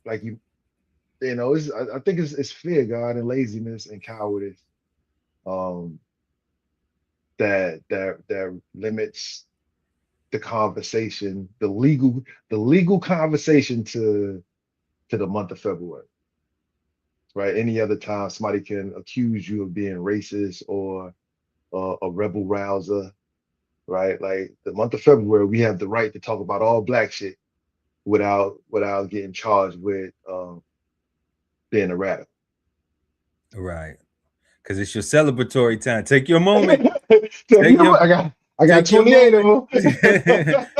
Speaker 4: like I think it's fear, God, and laziness and cowardice. Um, that limits the conversation, the legal conversation to the month of February, right? Any other time somebody can accuse you of being racist or a rebel rouser, right? Like the month of February, we have the right to talk about all black shit without getting charged with being a radical.
Speaker 3: Right. Because it's your celebratory time. Take your moment.
Speaker 4: So,
Speaker 3: Take your
Speaker 4: I got
Speaker 3: take your
Speaker 4: 28
Speaker 3: moment.
Speaker 4: of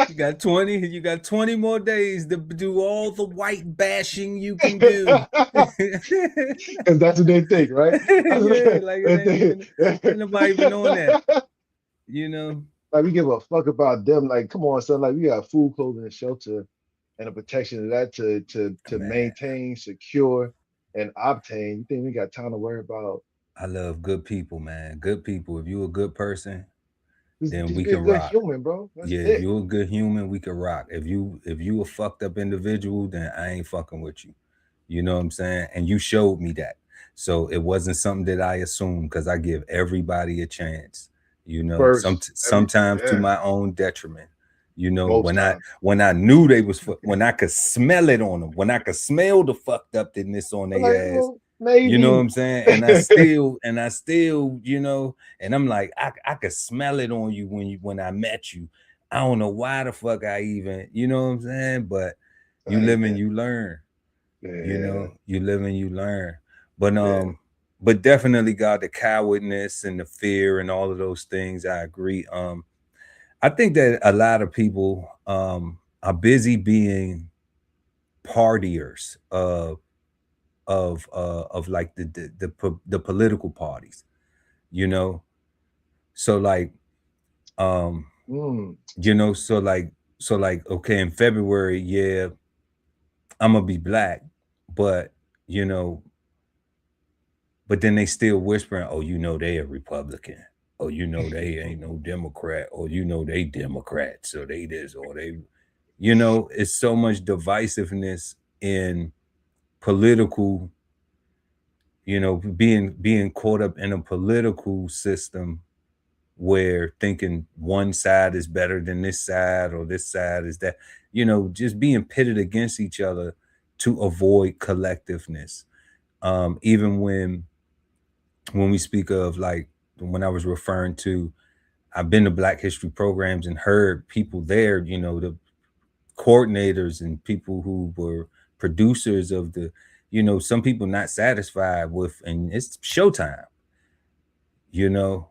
Speaker 3: You got 20. You got 20 more days to do all the white bashing you can do.
Speaker 4: them. Because that's what they think, right? That's what
Speaker 3: Yeah, like it
Speaker 4: they
Speaker 3: ain't nobody even on that.
Speaker 4: think.
Speaker 3: You know,
Speaker 4: Like we give a fuck about them. Like, come on, son. Like we got food, clothing, and shelter, and a protection of that to
Speaker 3: man,
Speaker 4: maintain, secure, and obtain. You think we got time to worry about
Speaker 3: I love good people, man. Good people. If you're a good person, then
Speaker 4: just
Speaker 3: we
Speaker 4: be a
Speaker 3: can
Speaker 4: good
Speaker 3: rock.
Speaker 4: human, bro? That's
Speaker 3: Yeah, if
Speaker 4: it.
Speaker 3: you're a good human, we can rock. If you a fucked up individual, then I ain't fucking with you. You know what I'm saying? And you showed me that. So it wasn't something that I assumed because I give everybody a chance. You know,
Speaker 4: First,
Speaker 3: sometimes to
Speaker 4: yeah,
Speaker 3: my own detriment. You know,
Speaker 4: most times.
Speaker 3: when I knew they was when I could smell it on them, when I could smell the fucked upness on
Speaker 4: But like,
Speaker 3: their ass.
Speaker 4: well,
Speaker 3: You know what
Speaker 4: maybe.
Speaker 3: I'm saying? And I still, and I'm like, I could smell it on you when I met you. I don't know why the fuck I even, you know what I'm saying? But you live and
Speaker 4: Yeah,
Speaker 3: you learn.
Speaker 4: yeah,
Speaker 3: You live and you learn. But
Speaker 4: yeah.
Speaker 3: but definitely got the cowardness and the fear and all of those things. I agree. I think that a lot of people are busy being partiers of like the political parties, you know. So like
Speaker 4: Mm.
Speaker 3: you know, so like okay, in February, yeah, I'm gonna be black, but you know, but then they still whispering, oh, you know, they a Republican. Oh, you know, they ain't no Democrat. Or you know, they Democrats. So they this or they, you know, it's so much divisiveness in political, you know, being caught up in a political system where thinking one side is better than this side or this side is that, you know, just being pitted against each other to avoid collectiveness. Even when we speak of like when I was referring to, I've been to Black History programs and heard people there, you know, the coordinators and people who were producers of the, you know, some people not satisfied with, and it's showtime, you know,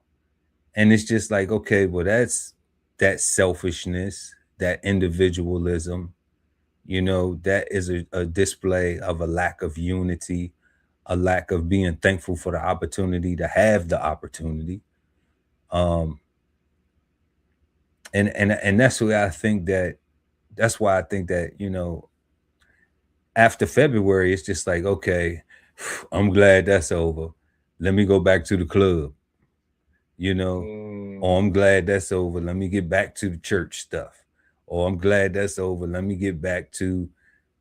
Speaker 3: and it's just like, okay, well, that's that selfishness, that individualism, you know, that is a display of a lack of unity, a lack of being thankful for the opportunity to have the opportunity. Um, and that's why I think that that's why I think that, you know, after February, it's just like, okay, I'm glad that's over. Let me go back to the club, you know.
Speaker 4: Mm.
Speaker 3: Or I'm glad that's over. Let me get back to the church stuff. Or I'm glad that's over. Let me get back to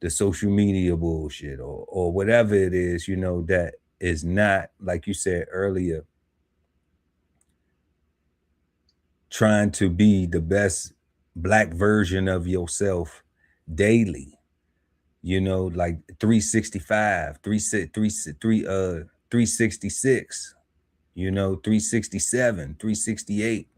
Speaker 3: the social media bullshit or whatever it is, you know, that is not, like you said earlier, trying to be the best black version of yourself daily, you know, like 365, 366, you know, 367, 368.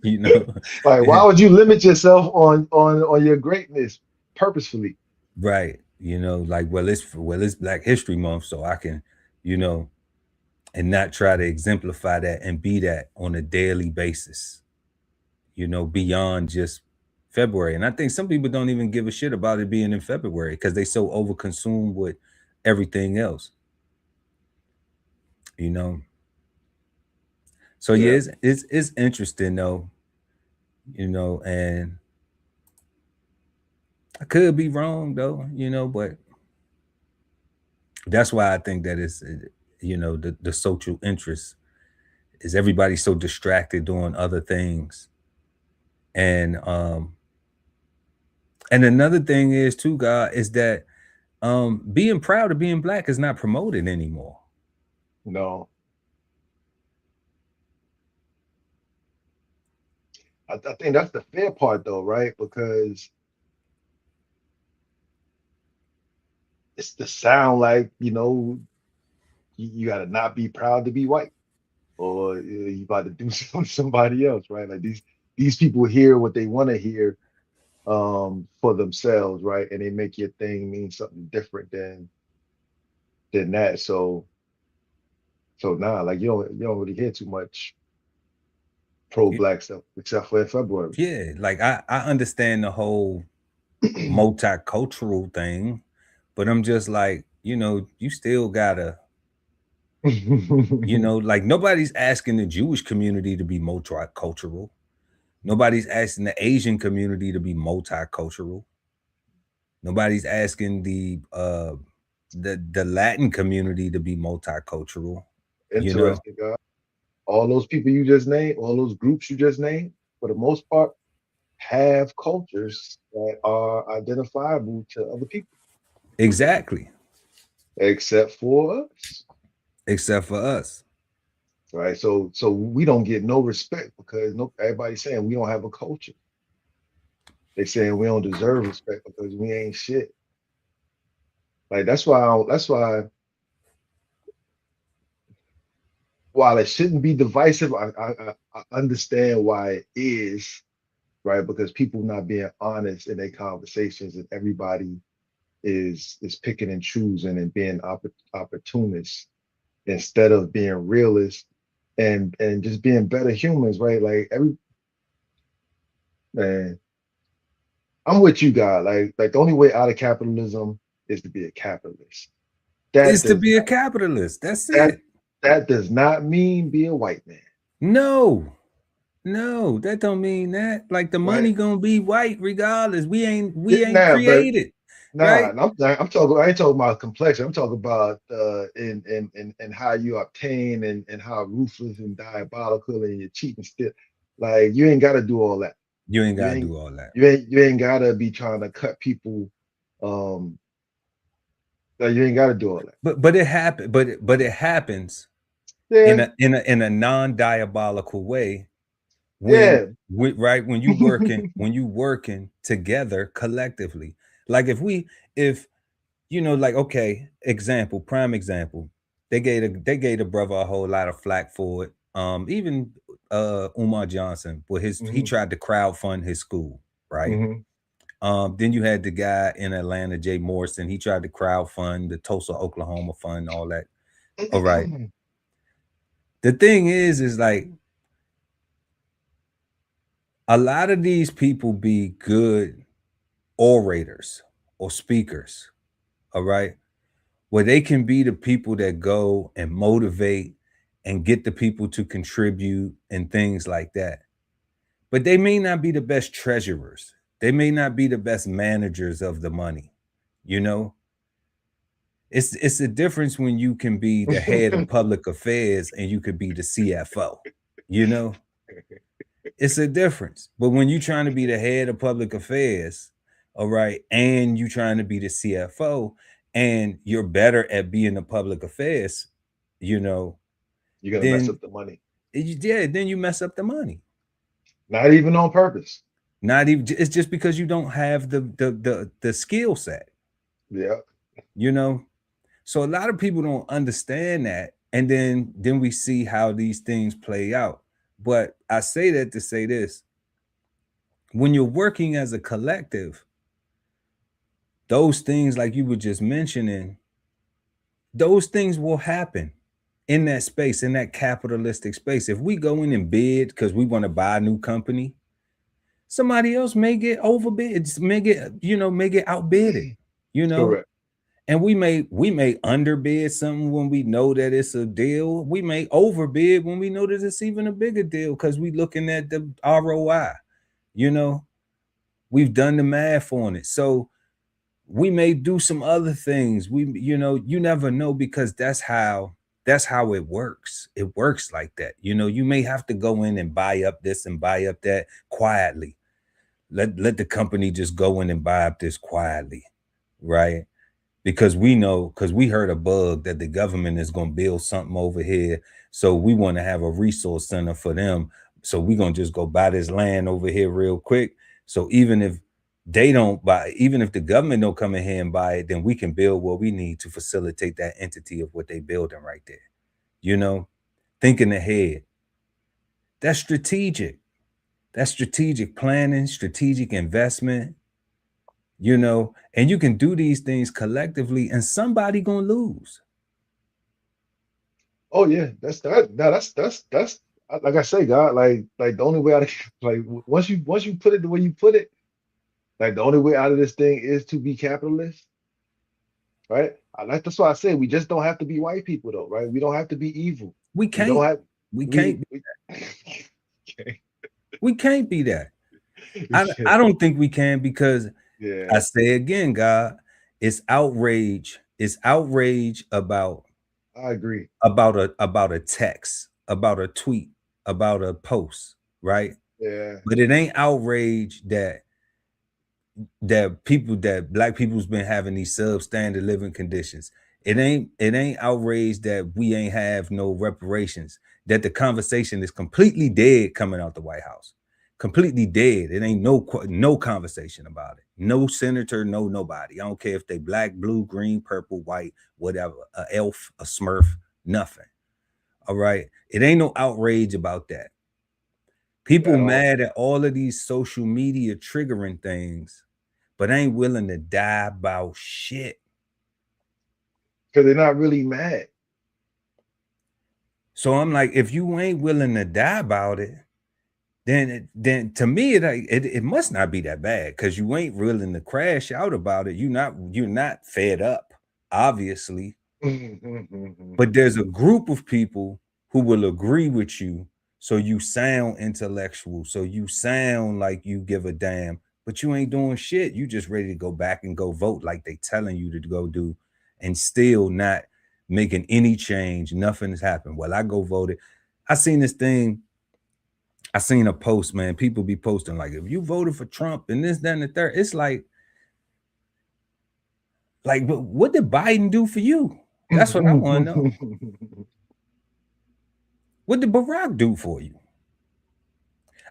Speaker 3: You know.
Speaker 4: Like, why would you limit yourself on your greatness purposefully?
Speaker 3: Right. You know, like, well it's Black History Month, so I can, you know, and not try to exemplify that and be that on a daily basis, you know, beyond just February. And I think some people don't even give a shit about it being in February because they so overconsumed with everything else, you know. So yeah,
Speaker 4: Yeah.
Speaker 3: it's interesting though, you know, and I could be wrong though, you know, but that's why I think that it's, you know, the social interest is everybody so distracted doing other things. And another thing is too, God, is that being proud of being black is not promoted anymore.
Speaker 4: No. I think that's the fair part though, right? Because it's the sound like, you gotta not be proud to be white, or you about to do something to somebody else, right? Like these people hear what they want to hear for themselves, right? And they make your thing mean something different than that. So nah, like you don't really hear too much
Speaker 3: Y-
Speaker 4: pro-black stuff except for in February.
Speaker 3: Yeah, like I understand the whole multicultural thing, but I'm just like, you know, you still gotta, you know, like nobody's asking the Jewish community to be multicultural. Nobody's asking the Asian community to be multicultural. Nobody's asking the Latin community to be multicultural, you know.
Speaker 4: Interesting, guy. All those people you just named, all those groups you just named, for the most part, have cultures that are identifiable to other people,
Speaker 3: Exactly.
Speaker 4: except for us,
Speaker 3: Except for us.
Speaker 4: right? So we don't get no respect because no everybody's saying we don't have a culture. They saying we don't deserve respect because we ain't shit. Like that's why that's why while it shouldn't be divisive, I understand why it is, right? Because people not being honest in their conversations, and everybody is picking and choosing and being opportunists instead of being realists and just being better humans, right? Like every man, I'm with you, God. Like the only way out of capitalism is to be a capitalist.
Speaker 3: Is
Speaker 4: That
Speaker 3: to
Speaker 4: does
Speaker 3: be a capitalist. That's
Speaker 4: that
Speaker 3: it.
Speaker 4: that does not mean be a white man,
Speaker 3: No, no, that don't mean that. Like the
Speaker 4: right?
Speaker 3: money gonna be white regardless.
Speaker 4: Yeah,
Speaker 3: We ain't
Speaker 4: nah, but
Speaker 3: created,
Speaker 4: nah,
Speaker 3: right?
Speaker 4: I'm talking. I ain't talking about complexion. I'm talking about in how you obtain and how ruthless and diabolical and you're cheap and still. Like you ain't got to do all that.
Speaker 3: You ain't
Speaker 4: You
Speaker 3: gotta
Speaker 4: ain't
Speaker 3: do all that.
Speaker 4: you ain't got to be trying to cut people. Um, like, you ain't got to do all that.
Speaker 3: But it happen. But it happens
Speaker 4: Yeah,
Speaker 3: in a non-diabolical way when
Speaker 4: yeah.
Speaker 3: right when you working together collectively. Like if you know, like, okay, example, prime example, they gave the brother a whole lot of flack for it. Even Umar Johnson, well, he
Speaker 4: Hmm.
Speaker 3: tried to crowdfund his school, right?
Speaker 4: Hmm.
Speaker 3: Then you had the guy in Atlanta, Jay Morrison. He tried to crowdfund the Tulsa, Oklahoma fund, all that. All right. The thing is like a lot of these people be good orators or speakers, all right, where they can be the people that go and motivate and get the people to contribute and things like that. But they may not be the best treasurers. They may not be the best managers of the money. You know, it's a difference when you can be the head of public affairs and you could be the CFO. You know, it's a difference. But when you're trying to be the head of public affairs, all right, and you trying to be the CFO, and you're better at being the public affairs, you know,
Speaker 4: You're gonna mess
Speaker 3: then
Speaker 4: up the money,
Speaker 3: yeah, then you mess up the money.
Speaker 4: not even on purpose.
Speaker 3: Not even it's just because you don't have the skill set,
Speaker 4: Yeah.
Speaker 3: you know. So a lot of people don't understand that, and then we see how these things play out. But I say that to say this: when you're working as a collective, those things like you were just mentioning, those things will happen in that space, in that capitalistic space. If we go in and bid because we want to buy a new company, somebody else may get overbid, may get outbidded, you know.
Speaker 4: Correct.
Speaker 3: And we may underbid something when we know that it's a deal. We may overbid when we know that it's even a bigger deal because we looking at the ROI, you know. We've done the math on it. So we may do some other things. You never know because that's how it works. It works like that. You know, you may have to go in and buy up this and buy up that quietly. Let the company just go in and buy up this quietly, right? Because we heard a bug that the government is going to build something over here, so we want to have a resource center for them, so we're going to just go buy this land over here real quick, so even if they don't buy, even if the government don't come in here and buy it, then we can build what we need to facilitate that entity of what they building right there, you know. Thinking ahead, that's strategic. That's strategic planning, strategic investment, you know. And you can do these things collectively and somebody gonna lose.
Speaker 4: Oh yeah, that's that. No, that's like I say, God. Like the only way out of like once you put it the way you put it, like the only way out of this thing is to be capitalist, right? That's why I say we just don't have to be white people though, right? We don't have to be evil.
Speaker 3: we
Speaker 4: We don't
Speaker 3: can't
Speaker 4: have
Speaker 3: we
Speaker 4: we
Speaker 3: can't
Speaker 4: we,
Speaker 3: we can't be that.
Speaker 4: we
Speaker 3: I
Speaker 4: can't.
Speaker 3: don't think we can, because I
Speaker 4: Yeah,
Speaker 3: say again, God, it's outrage. It's outrage
Speaker 4: I agree.
Speaker 3: about a text, about a tweet, about a post, right?
Speaker 4: Yeah,
Speaker 3: But it ain't outrage that black people's been having these substandard living conditions. It ain't outrage that we ain't have no reparations, that the conversation is completely dead coming out the White House. Completely dead. It ain't no conversation about it. No senator, no nobody. I don't care if they black, blue, green, purple, white, whatever, a elf, a smurf, nothing. All right. It ain't no outrage about that. People
Speaker 4: at all.
Speaker 3: mad at all of these social media triggering things, but ain't willing to die about shit.
Speaker 4: Because they're not really mad.
Speaker 3: So I'm like, if you ain't willing to die about it, then to me it must not be that bad, because you ain't willing to crash out about it. You're not fed up, obviously. But there's a group of people who will agree with you, so you sound intellectual, so you sound like you give a damn, but you ain't doing shit. You just ready to go back and go vote like they telling you to go do, and still not making any change. Nothing has happened. Well, I go voted. I seen this thing. I seen a post, man. People be posting like, if you voted for Trump and this, that, and the third, it's like, but what did Biden do for you? That's what I want to know. What did Barack do for you?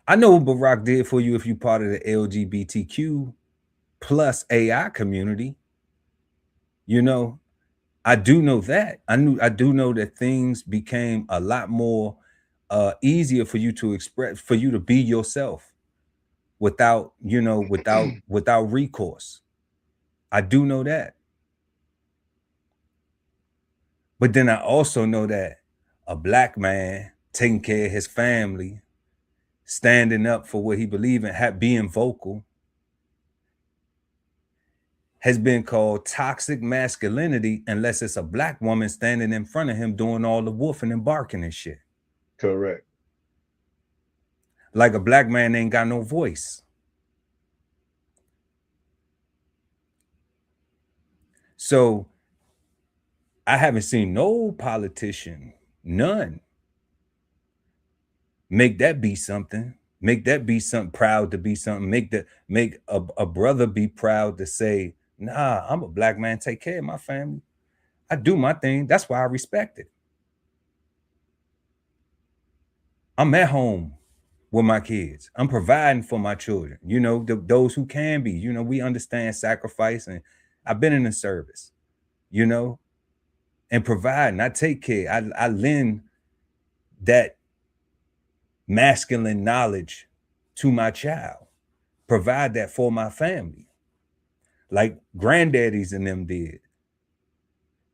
Speaker 3: I know what Barack did for you if you part of the LGBTQ plus AI community. You know, I do know that. I do know that things became a lot more easier for you to express, for you to be yourself without, without recourse. I do know that. But then I also know that a black man taking care of his family, standing up for what he believes in, being vocal, has been called toxic masculinity unless it's a black woman standing in front of him doing all the woofing and barking and shit.
Speaker 4: Correct.
Speaker 3: Like a black man ain't got no voice. So I haven't seen no politician, none, make that be something. Make that be something, proud to be something. Make a brother be proud to say, nah, I'm a black man, take care of my family. I do my thing. That's why I respect it. I'm at home with my kids. I'm providing for my children. Those who can be. We understand sacrifice, and I've been in the service. And providing. I take care. I lend that masculine knowledge to my child. Provide that for my family, like granddaddies and them did.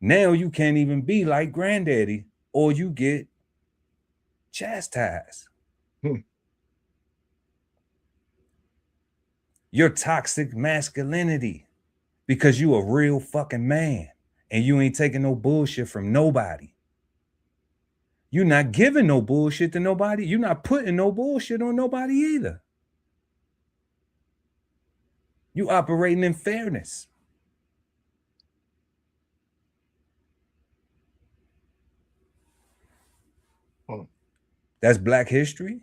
Speaker 3: Now you can't even be like granddaddy, or you get chastised. Your toxic masculinity, because you a real fucking man and you ain't taking no bullshit from nobody. You're not giving no bullshit to nobody. You're not putting no bullshit on nobody either. You operating in fairness. That's Black history.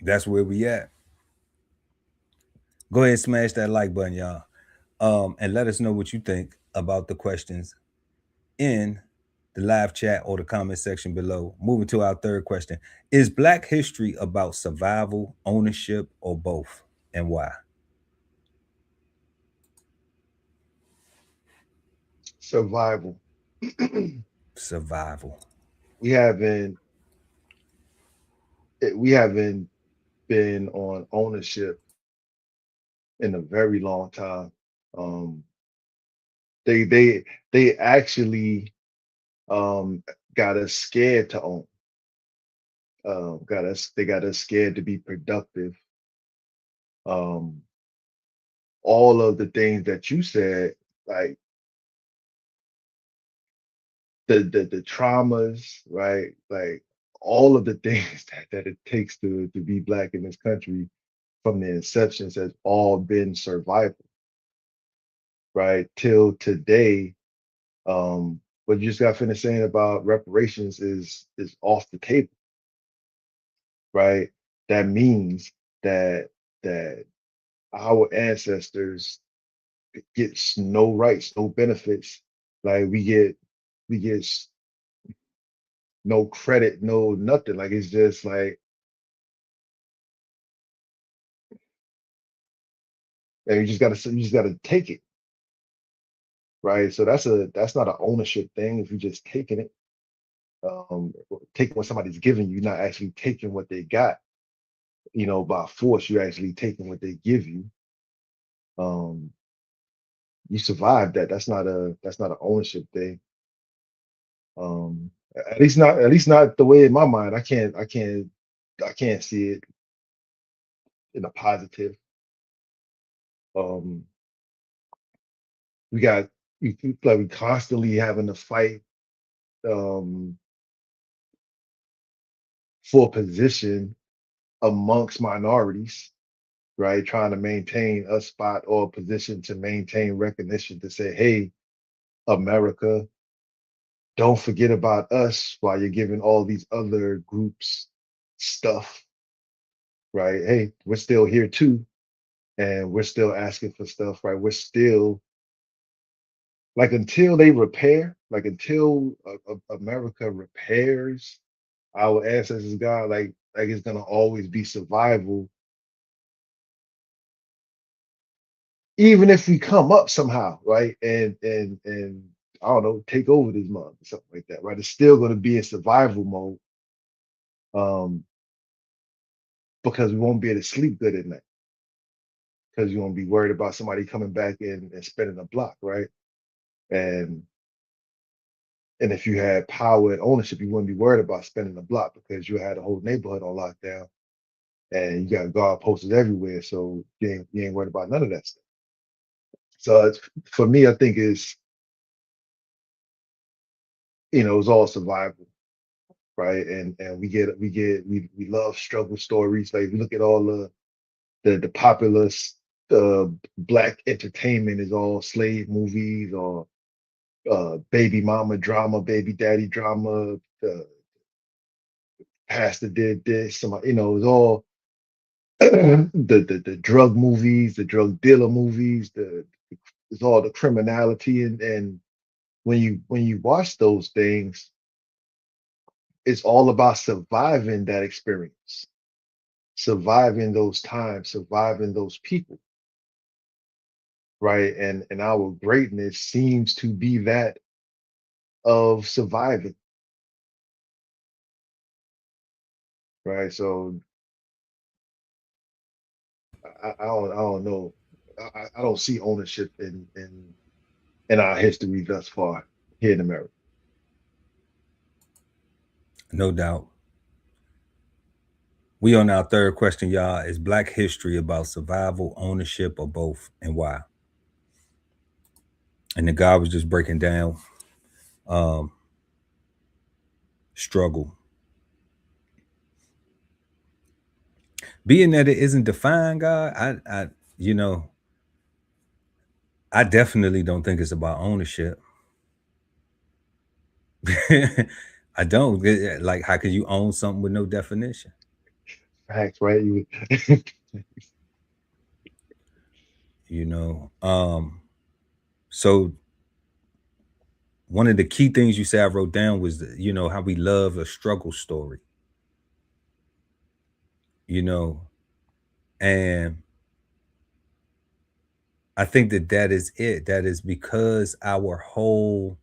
Speaker 3: That's where we at. Go ahead and smash that like button, y'all. And let us know what you think about the questions in the live chat or the comment section below. Moving to our third question. Is Black history about survival, ownership, or both? And why?
Speaker 4: Survival.
Speaker 3: Survival.
Speaker 4: We haven't been on ownership in a very long time. They actually got us scared to own. They got us scared to be productive. All of the things that you said, like the traumas, right? Like all of the things that it takes to be Black in this country from the inceptions has all been survival, right? Till today. What you just got finished saying about reparations is off the table, right? That means that our ancestors gets no rights, no benefits. Like we get no credit, no nothing. Like it's just like, and you just gotta take it, right? So that's not an ownership thing if you're just taking it. Taking what somebody's giving you, not actually taking what they got. By force, you're actually taking what they give you. Um, you survived that. That's not an ownership thing. At least not the way in my mind. I can't I can't see it in a positive. Um, we got we constantly having to fight um, for position amongst minorities, right? Trying to maintain a spot or a position to maintain recognition to say, hey, America, don't forget about us while you're giving all these other groups stuff, right? Hey, we're still here too, and we're still asking for stuff, right? We're still like until they repair, like until America repairs our ancestors, God, like it's gonna always be survival, even if we come up somehow, right? And I don't know, take over this month or something like that, right? It's still gonna be in survival mode, um, because we won't be able to sleep good at night because you won't be worried about somebody coming back in and spinning a block, right? And and if you had power and ownership, you wouldn't be worried about spinning the block because you had a whole neighborhood on lockdown and you got guard posted everywhere. So you ain't worried about none of that stuff. So for me, I think it's all survival, right? And we love struggle stories. Like we look at all the popular black entertainment is all slave movies or baby mama drama, baby daddy drama. Pastor did this. Somebody, it's all the drug movies, the drug dealer movies. It's all the criminality, and when you watch those things, it's all about surviving that experience, surviving those times, surviving those people, right? And our greatness seems to be that of surviving, right? So I don't know. I don't see ownership in our history thus far here in America.
Speaker 3: No doubt. We on our third question, y'all. Is Black history about survival, ownership, or both, and why? And the guy was just breaking down um, struggle. Being that it isn't defined, God, you know, I definitely don't think it's about ownership. I don't. Like, how can you own something with no definition?
Speaker 4: Facts, right?
Speaker 3: You know, so one of the key things you said I wrote down was, how we love a struggle story. And I think that is it. That is because our whole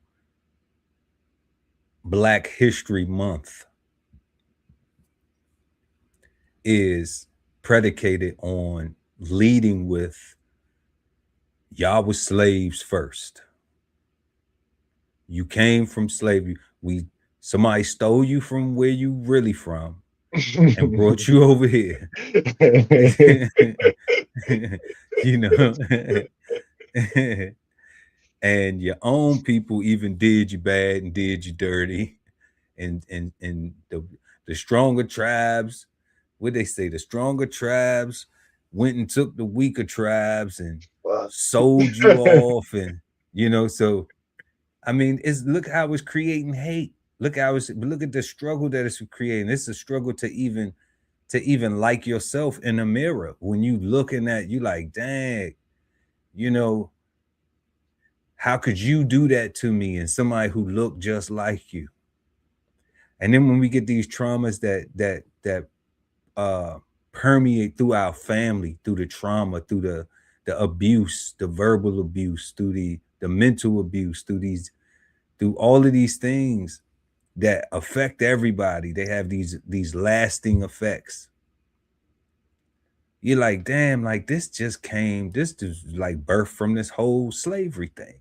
Speaker 3: Black History Month is predicated on leading with y'all was slaves first. You came from slavery. Somebody stole you from where you really from and brought you over here. you know and your own people even did you bad and did you dirty, and the stronger tribes, what they say, the stronger tribes went and took the weaker tribes and sold you off, and so I mean, look how it's creating hate. Look at the struggle that it's creating. It's a struggle to even like yourself in the mirror. When you looking at you like, dang, how could you do that to me and somebody who looked just like you? And then when we get these traumas that permeate through our family, through the trauma, through the abuse, the verbal abuse, through the mental abuse, through all of these things that affect everybody, they have these lasting effects. You're like, damn, like this just like birth from this whole slavery thing.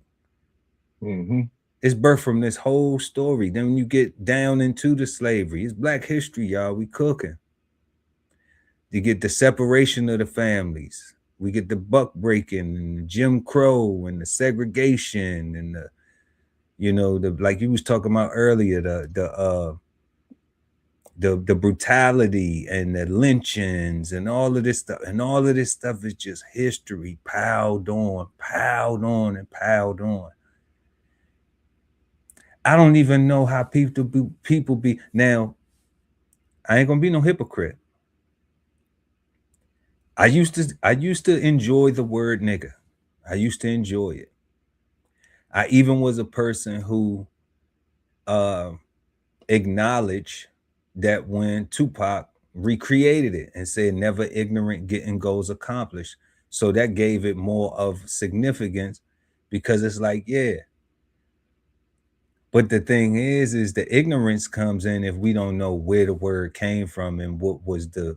Speaker 4: Mm-hmm.
Speaker 3: It's birthed from this whole story. Then when you get down into the slavery, it's Black history, y'all. We cooking. You get the separation of the families. We get the buck breaking and the Jim Crow and the segregation and the, you know, the, like you was talking about earlier, the brutality and the lynchings and all of this stuff. And all of this stuff is just history piled on and piled on. I don't even know how people be now. I ain't gonna be no hypocrite. I used to enjoy the word nigga. I used to enjoy it. I even was a person who uh acknowledged that when Tupac recreated it and said never ignorant getting goals accomplished. So that gave it more of significance because it's like, yeah. But the thing is the ignorance comes in if we don't know where the word came from and what was the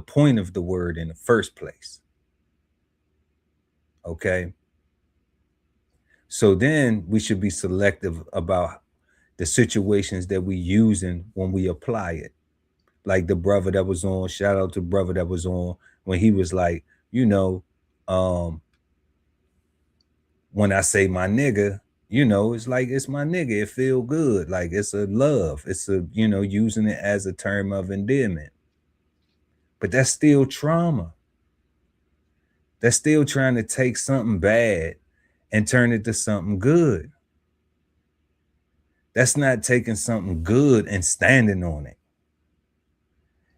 Speaker 3: point of the word in the first place. Okay. So then we should be selective about the situations that we using when we apply it. Like the brother that was on, shout out to brother that was on when he was like, you know, when I say my nigga, you know, it's like it's my nigga. It feel good. Like it's a love. It's a, you know, using it as a term of endearment. But that's still trauma. That's still trying to take something bad and turn it to something good. That's not taking something good and standing on it.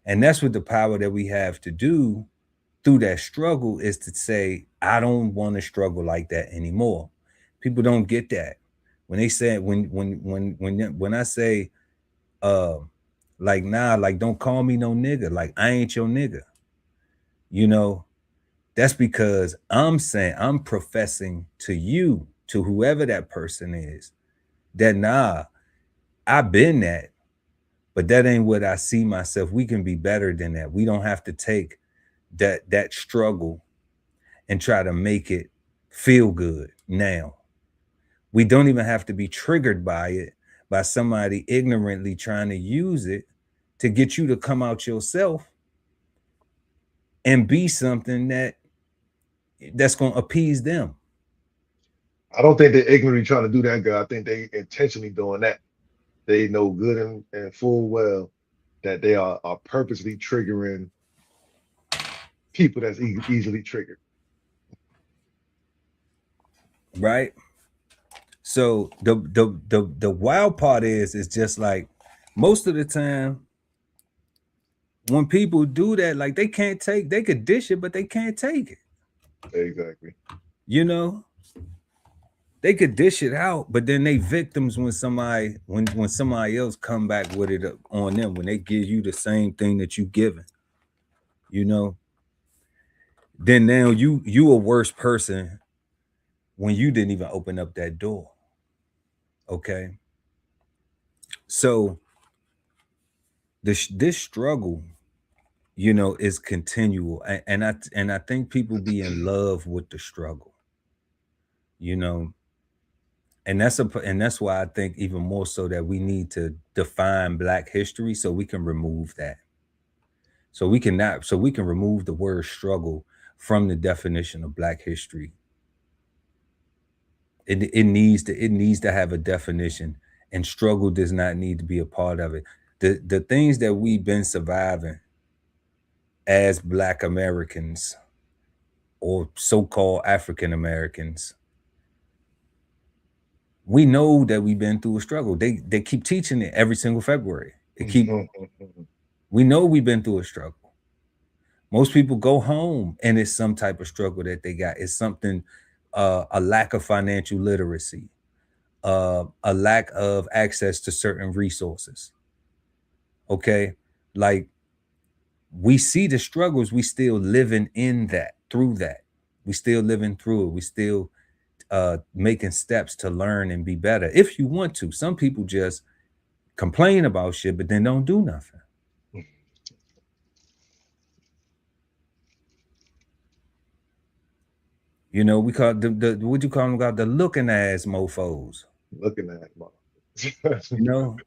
Speaker 3: And that's what the power that we have to do through that struggle is to say, I don't want to struggle like that anymore. People don't get that. When they say when I say like nah, like don't call me no nigga, like I ain't your nigga. You know, that's because I'm saying, I'm professing to you, to whoever that person is, that nah, I've been that, but that ain't what I see myself. We can be better than that. We don't have to take that struggle and try to make it feel good now. We don't even have to be triggered by it, by somebody ignorantly trying to use it to get you to come out yourself and be something that's going to appease them.
Speaker 4: I don't think they're ignorantly trying to do that, guy. I think they intentionally doing that. They know good and full well that they are purposely triggering people that's easily triggered.
Speaker 3: Right? So the wild part is just like most of the time when people do that, like they could dish it, but they can't take it.
Speaker 4: Exactly.
Speaker 3: You know, they could dish it out, but then they victims when somebody else come back with it on them, when they give you the same thing that you given, you know, then now you a worse person when you didn't even open up that door. Okay. So this struggle, you know, is continual. And I think people be in love with the struggle, you know, and that's why I think even more so that we need to define Black history so we can remove that. So we can remove the word struggle from the definition of Black history. It needs to have a definition, and struggle does not need to be a part of it. The things that we've been surviving as Black Americans or so-called African Americans, we know that we've been through a struggle. They keep teaching it every single February. We know we've been through a struggle. Most people go home and it's some type of struggle that they got. It's something, a lack of financial literacy, a lack of access to certain resources. Okay, like we see the struggles, we still living in that, through that. We still living through it. We still making steps to learn and be better if you want to. Some people just complain about shit, but then don't do nothing. You know, we call the what you call them, got the looking ass mofos.
Speaker 4: Looking at it,
Speaker 3: you know,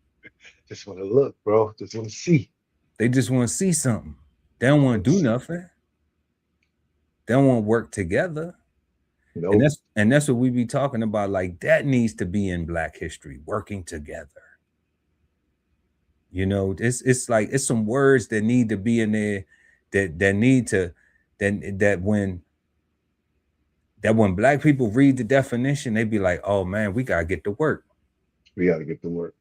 Speaker 4: just want to look, bro. Just want to see.
Speaker 3: They just want to see something. They don't want to do nothing. They don't want to work together.
Speaker 4: Nope.
Speaker 3: And that's what we be talking about. Like that needs to be in Black history, working together. You know, it's like it's some words that need to be in there that need to that when Black people read the definition, they be like, oh man, we gotta get to work.
Speaker 4: We gotta get to work.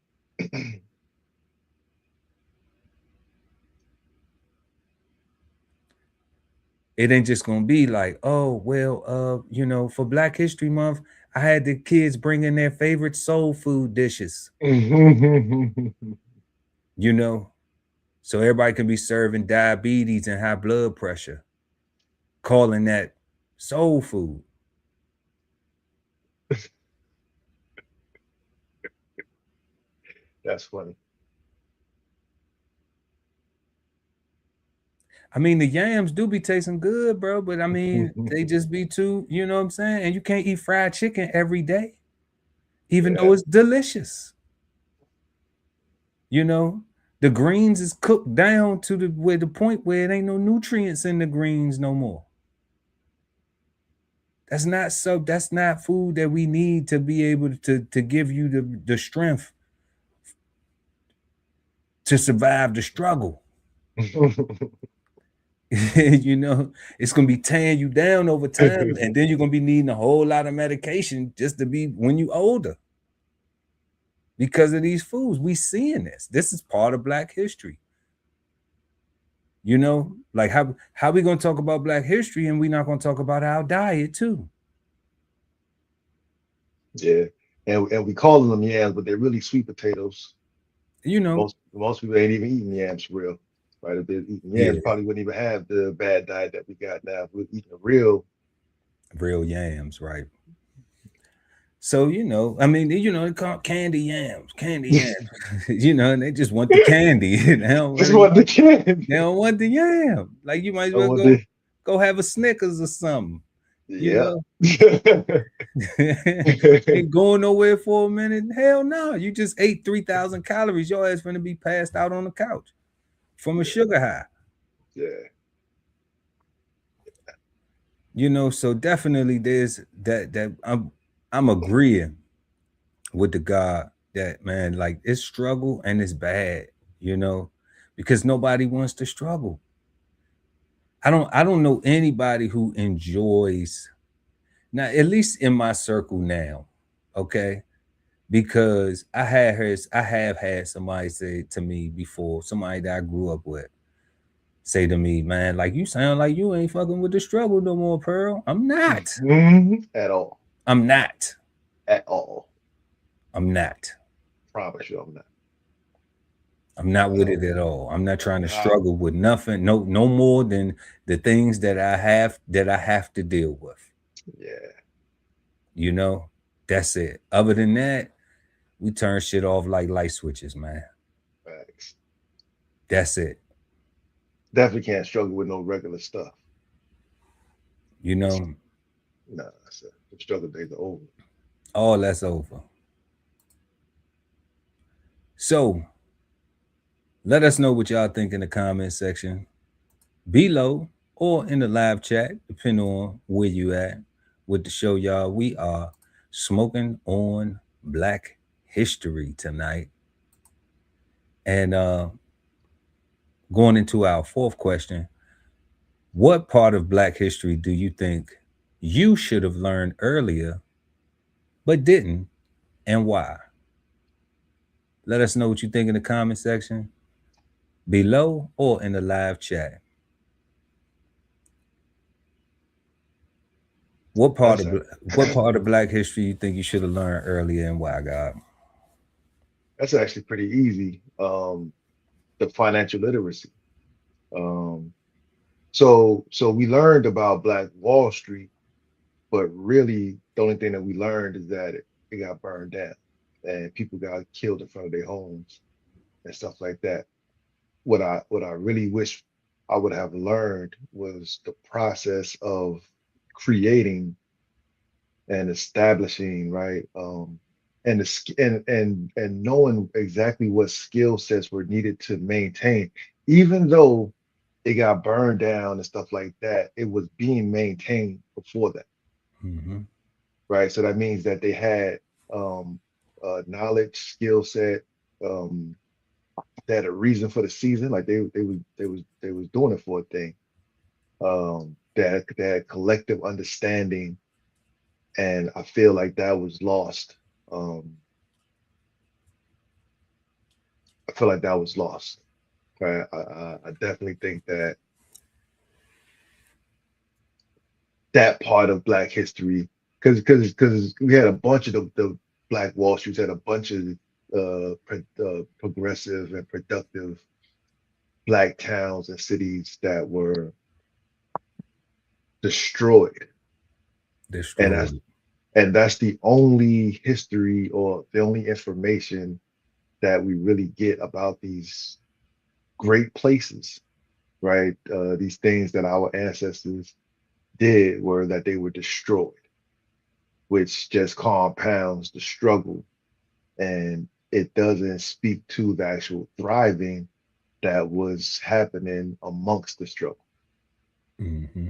Speaker 3: It ain't just gonna be like, oh well, you know, for Black History Month, I had the kids bring in their favorite soul food dishes. You know, so everybody can be serving diabetes and high blood pressure, calling that soul food.
Speaker 4: That's funny.
Speaker 3: I mean, the yams do be tasting good, bro, but I mean, they just be too, you know what I'm saying? And you can't eat fried chicken every day, even though it's delicious. You know, the greens is cooked down to the point where it ain't no nutrients in the greens no more. That's not food that we need to be able to give you the strength to survive the struggle. You know, it's gonna be tearing you down over time, and then you're gonna be needing a whole lot of medication just to be when you older. Because of these foods, we seeing this. This is part of Black history. You know, like how we gonna talk about Black history and we not gonna talk about our diet too?
Speaker 4: Yeah, and we call them yams, but they're really sweet potatoes.
Speaker 3: You know,
Speaker 4: Most people ain't even eating yams for real, right? If they're eating yams, probably wouldn't even have the bad diet that we got now. If we're eating real
Speaker 3: yams, right? So you know, I mean, you know, they call it candy yams, you know, and they just want the candy. They don't
Speaker 4: just want the candy.
Speaker 3: They don't want the yam. Like you might as well go have a Snickers or something.
Speaker 4: Yeah.
Speaker 3: You know? Ain't going nowhere for a minute. Hell no. You just ate 3,000 calories. Your ass gonna be passed out on the couch from a sugar high.
Speaker 4: Yeah.
Speaker 3: You know, so definitely there's that I'm agreeing with the God that, man, like it's struggle and it's bad, you know, because nobody wants to struggle. I don't know anybody who enjoys, now at least in my circle now, okay, because I have had somebody say to me before, somebody that I grew up with say to me, man, like you sound like you ain't fucking with the struggle no more, Pearl. I'm not.
Speaker 4: At all.
Speaker 3: I'm not.
Speaker 4: At all.
Speaker 3: I'm not.
Speaker 4: Promise you I'm not.
Speaker 3: I'm not with it at all. I'm not trying to struggle with nothing, no more than the things that I have to deal with.
Speaker 4: Yeah.
Speaker 3: You know, that's it. Other than that, we turn shit off like light switches, man.
Speaker 4: Facts.
Speaker 3: That's it.
Speaker 4: Definitely can't struggle with no regular stuff.
Speaker 3: You know?
Speaker 4: Nah, the struggle days are over.
Speaker 3: All that's over. So let us know what y'all think in the comment section below or in the live chat, depending on where you at with the show, y'all. We are smoking on Black history tonight. And going into our fourth question, what part of Black history do you think you should have learned earlier but didn't, and why? Let us know what you think in the comment section below or in the live chat. What part of Black history you think you should have learned earlier, and why, God?
Speaker 4: That's actually pretty easy. The financial literacy. So we learned about Black Wall Street, but really the only thing that we learned is that it got burned down and people got killed in front of their homes and stuff like that. What I really wish I would have learned was the process of creating and establishing, right? And knowing exactly what skill sets were needed to maintain, even though it got burned down and stuff like that, it was being maintained before that,
Speaker 3: Mm-hmm.
Speaker 4: right? So that means that they had um, knowledge, skill set, um, they had a reason for the season, like they was doing it for a thing. They had collective understanding, and I feel like that was lost. Um, I feel like that was lost. Right? I definitely think that that part of Black history, because we had a bunch of the Black Wall Streets, had a bunch of progressive and productive Black towns and cities that were destroyed, and
Speaker 3: Destroyed.
Speaker 4: that's the only history or the only information that we really get about these great places, right? These things that our ancestors did were that they were destroyed, which just compounds the struggle, and it doesn't speak to the actual thriving that was happening amongst the struggle,
Speaker 3: Mm-hmm.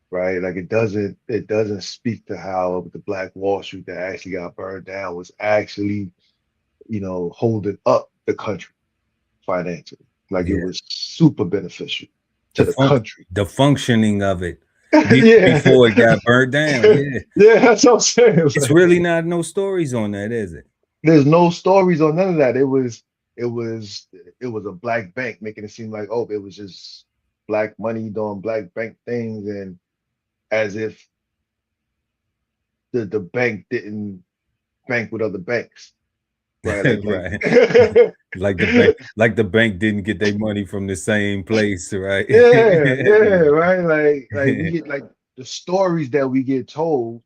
Speaker 4: right? Like it doesn't speak to how the Black Wall Street that actually got burned down was actually, holding up the country financially. Like it
Speaker 3: Yeah.
Speaker 4: was super beneficial
Speaker 3: The
Speaker 4: to the
Speaker 3: fun
Speaker 4: country.
Speaker 3: the functioning of it
Speaker 4: Yeah.
Speaker 3: before it got burned down. Yeah.
Speaker 4: Yeah, that's what I'm saying.
Speaker 3: It's really not no stories on that, is it?
Speaker 4: There's no stories on none of that. It was a black bank making it seem like, oh, it was just black money doing black bank things, and as if the bank didn't bank with other banks, right?
Speaker 3: Right. Like the bank didn't get their money from the same place, right?
Speaker 4: yeah, right. Like we get like the stories that we get told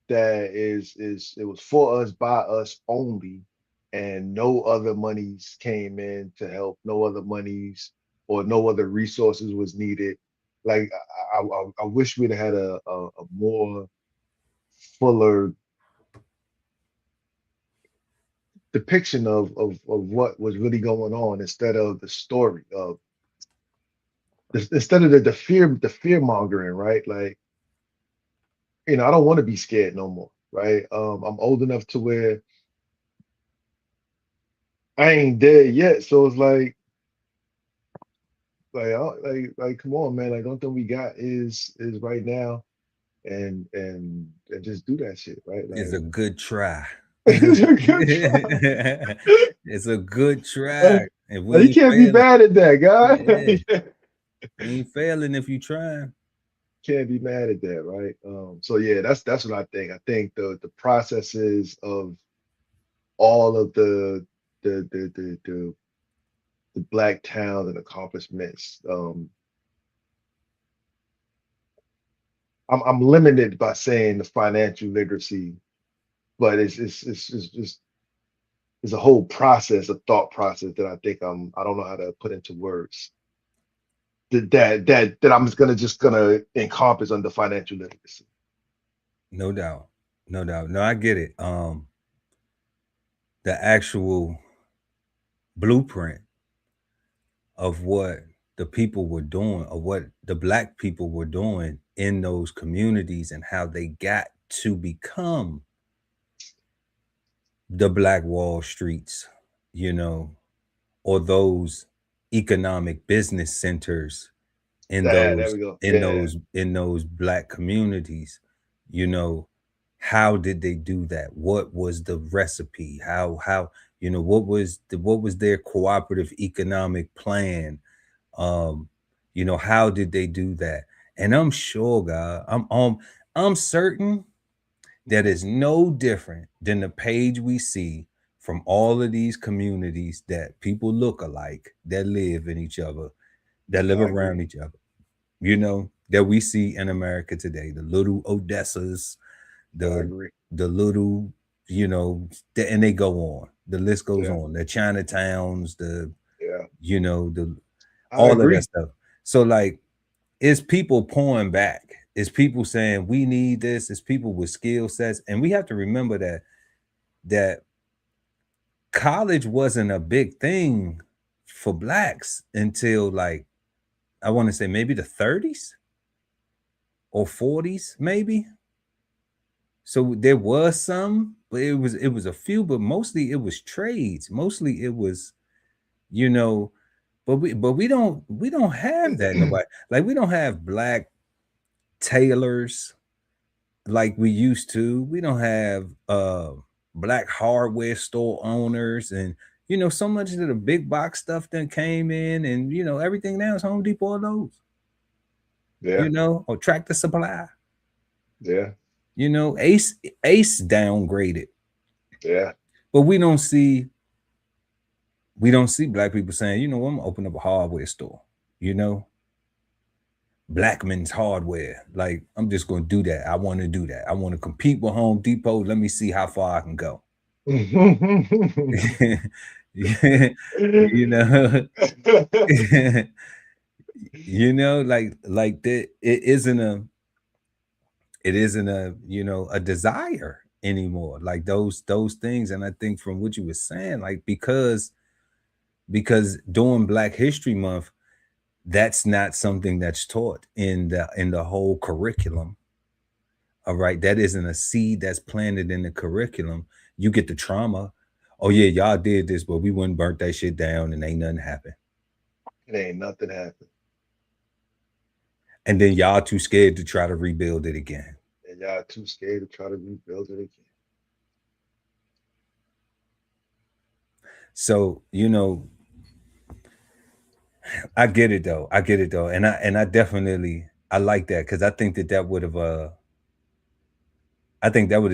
Speaker 4: that is it was for us by us only, and no other monies came in to help, no other monies or no other resources was needed. Like I wish we'd had a more fuller depiction of what was really going on, instead of the story of instead of the fear mongering, right? Like, I don't want to be scared no more, right? I'm old enough to where I ain't dead yet, so it's like come on, man. Like, the only thing we got is right now, and just do that shit, right?
Speaker 3: It's
Speaker 4: Like,
Speaker 3: a good try.
Speaker 4: it's a good try.
Speaker 3: It's a good try.
Speaker 4: Like,
Speaker 3: And
Speaker 4: you
Speaker 3: we ain't
Speaker 4: can't be
Speaker 3: failing.
Speaker 4: mad at that,
Speaker 3: Yeah.
Speaker 4: guy.
Speaker 3: You ain't failing if you try.
Speaker 4: Can't be mad at that, right? So yeah, that's what I think. I think the processes of all of the black towns and accomplishments. I'm limited by saying the financial literacy, but it's just it's a whole process, a thought process that I think I don't know how to put into words. That I'm just gonna encompass under financial literacy.
Speaker 3: No doubt. No doubt. No, I get it. The actual blueprint of what the people were doing, or what the black people were doing in those communities, and how they got to become the Black Wall Streets, you know, or those economic business centers in
Speaker 4: Yeah, there
Speaker 3: those
Speaker 4: we go.
Speaker 3: in
Speaker 4: Yeah,
Speaker 3: those in those black communities. you know how did they do that? What was the recipe? How what was their cooperative economic plan? um how did they do that? And I'm sure, God, I'm certain that is no different than the page we see from all of these communities that people look alike, that live in each other, that live
Speaker 4: I agree.
Speaker 3: around each other, that we see in America today. The little Odessas,
Speaker 4: I
Speaker 3: the
Speaker 4: agree.
Speaker 3: the little, and they go on. The list goes
Speaker 4: Yeah,
Speaker 3: on. The Chinatowns,
Speaker 4: yeah,
Speaker 3: the
Speaker 4: I
Speaker 3: all of that
Speaker 4: agree.
Speaker 3: stuff. So, like, it's people pouring back. It's people saying we need this. It's people with skill sets, and we have to remember that college wasn't a big thing for blacks until, like, I want to say maybe the 30s or 40s, maybe. So there was some, but it was a few, but mostly it was trades. Mostly it was, you know, but we don't have that nobody. Like we don't have black tailors like we used to. We don't have black hardware store owners, and so much of the big box stuff then came in, and everything now is Home Depot or those.
Speaker 4: Yeah.
Speaker 3: Or Tractor Supply.
Speaker 4: Yeah.
Speaker 3: Ace downgraded.
Speaker 4: Yeah.
Speaker 3: But we don't see black people saying, I'm gonna open up a hardware store, Blackman's Hardware. Like, I'm just gonna do that. I want to do that. I want to compete with Home Depot. Let me see how far I can go. Like that. It isn't a desire anymore, like those things. And I think from what you were saying, like because during Black History Month, that's not something that's taught in the whole curriculum. All right, that isn't a seed that's planted in the curriculum. You get the trauma. Oh yeah, y'all did this, but we wouldn't burnt that shit down and ain't nothing happened.
Speaker 4: It ain't nothing happened.
Speaker 3: And then y'all too scared to try to rebuild it again.
Speaker 4: And y'all too scared to try to rebuild it again.
Speaker 3: So, I get it though. And I definitely, I like that, because I think that would have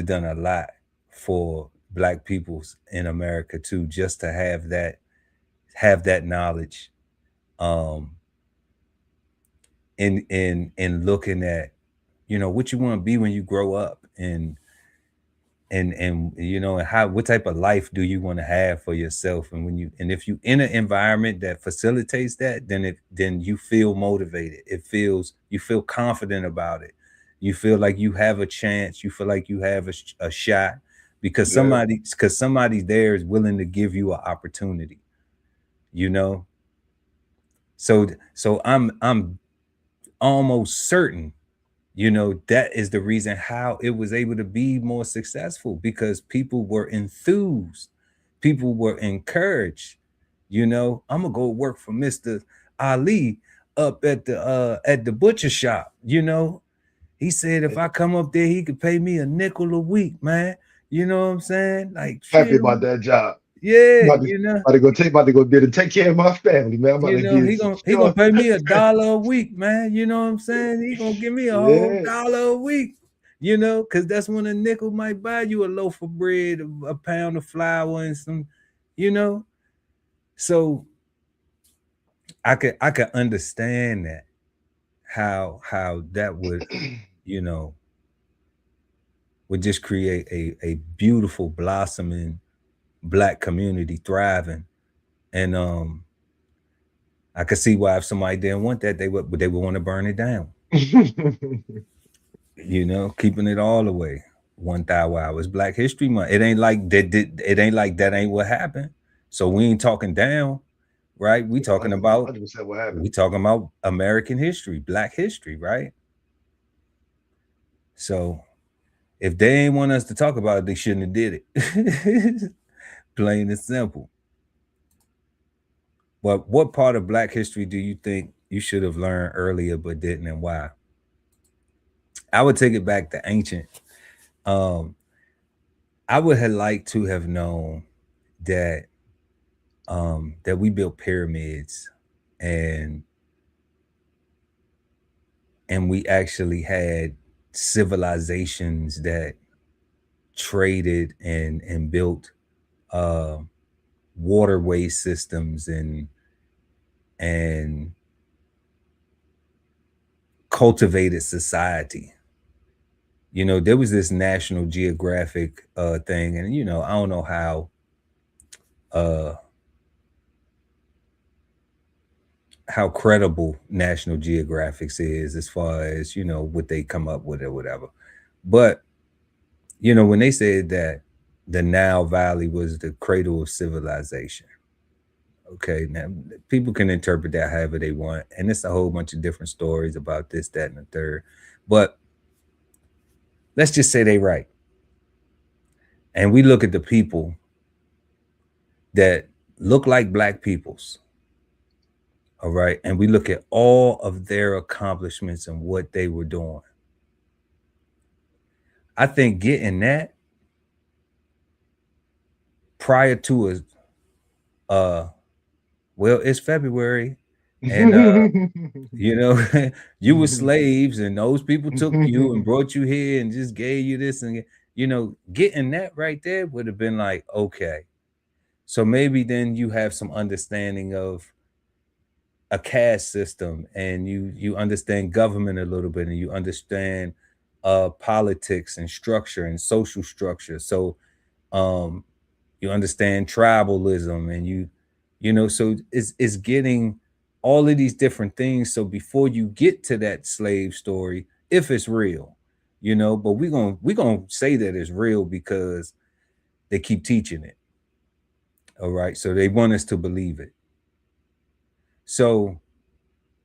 Speaker 3: done a lot for Black peoples in America too, just to have that knowledge in looking at what you want to be when you grow up, and what type of life do you want to have for yourself, and if you in an environment that facilitates that, then you feel motivated. You feel confident about it. You feel like you have a chance. You feel like you have a shot, because somebody there is willing to give you an opportunity. So I'm almost certain that is the reason how it was able to be more successful, because people were enthused, people were encouraged. I'm gonna go work for Mr. Ali up at the butcher shop. He said if I come up there, he could pay me a nickel a week, man. You know what I'm saying? Like,
Speaker 4: happy about that job.
Speaker 3: Yeah,
Speaker 4: about to go there to take care of my family, man. I'm about to get
Speaker 3: he gonna pay me $1 a week, man. You know what I'm saying? He gonna give me a whole $1 a week. Because that's when a nickel might buy you a loaf of bread, a pound of flour, and some, So I could understand that, how that would, would just create a beautiful blossoming Black community thriving. And I could see why if somebody didn't want that, they would want to burn it down. Keeping it all the way. 1,000 hours Black History Month. It ain't like that. It ain't like that ain't what happened. So we ain't talking down, right? We talking about
Speaker 4: 100% what happened.
Speaker 3: We talking about American history, Black history, right? So if they ain't want us to talk about it, they shouldn't have did it. Plain and simple. But what part of Black history do you think you should have learned earlier but didn't, and why? I would take it back to ancient. I would have liked to have known that that we built pyramids, and we actually had civilizations that traded and built waterway systems and cultivated society. There was this National Geographic thing, and I don't know how credible National Geographic is as far as what they come up with or whatever. But when they said that the Nile Valley was the cradle of civilization, Okay, now people can interpret that however they want, and it's a whole bunch of different stories about this, that, and the third. But let's just say they right, and we look at the people that look like black peoples, all right, and we look at all of their accomplishments and what they were doing. I think getting that prior to well, it's February, and you know, you were slaves, and those people took you and brought you here and just gave you this, and getting that right there would have been like, okay, so maybe then you have some understanding of a caste system, and you understand government a little bit, and you understand politics and structure and social structure. So um you understand tribalism, and so it's getting all of these different things. So before you get to that slave story, if it's real, but we're gonna say that it's real because they keep teaching it. All right, so they want us to believe it. So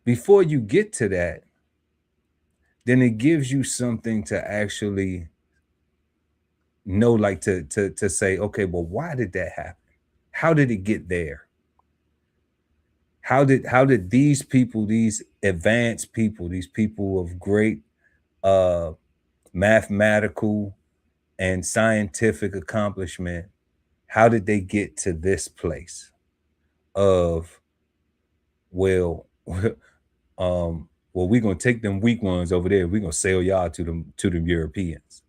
Speaker 3: before you get to that, then it gives you something to actually know, like to say, okay, well, why did that happen? How did it get there? How did these people, these advanced people, these people of great uh mathematical and scientific accomplishment, how did they get to this place of, well, well, we're gonna take them weak ones over there, we're gonna sell y'all to them Europeans.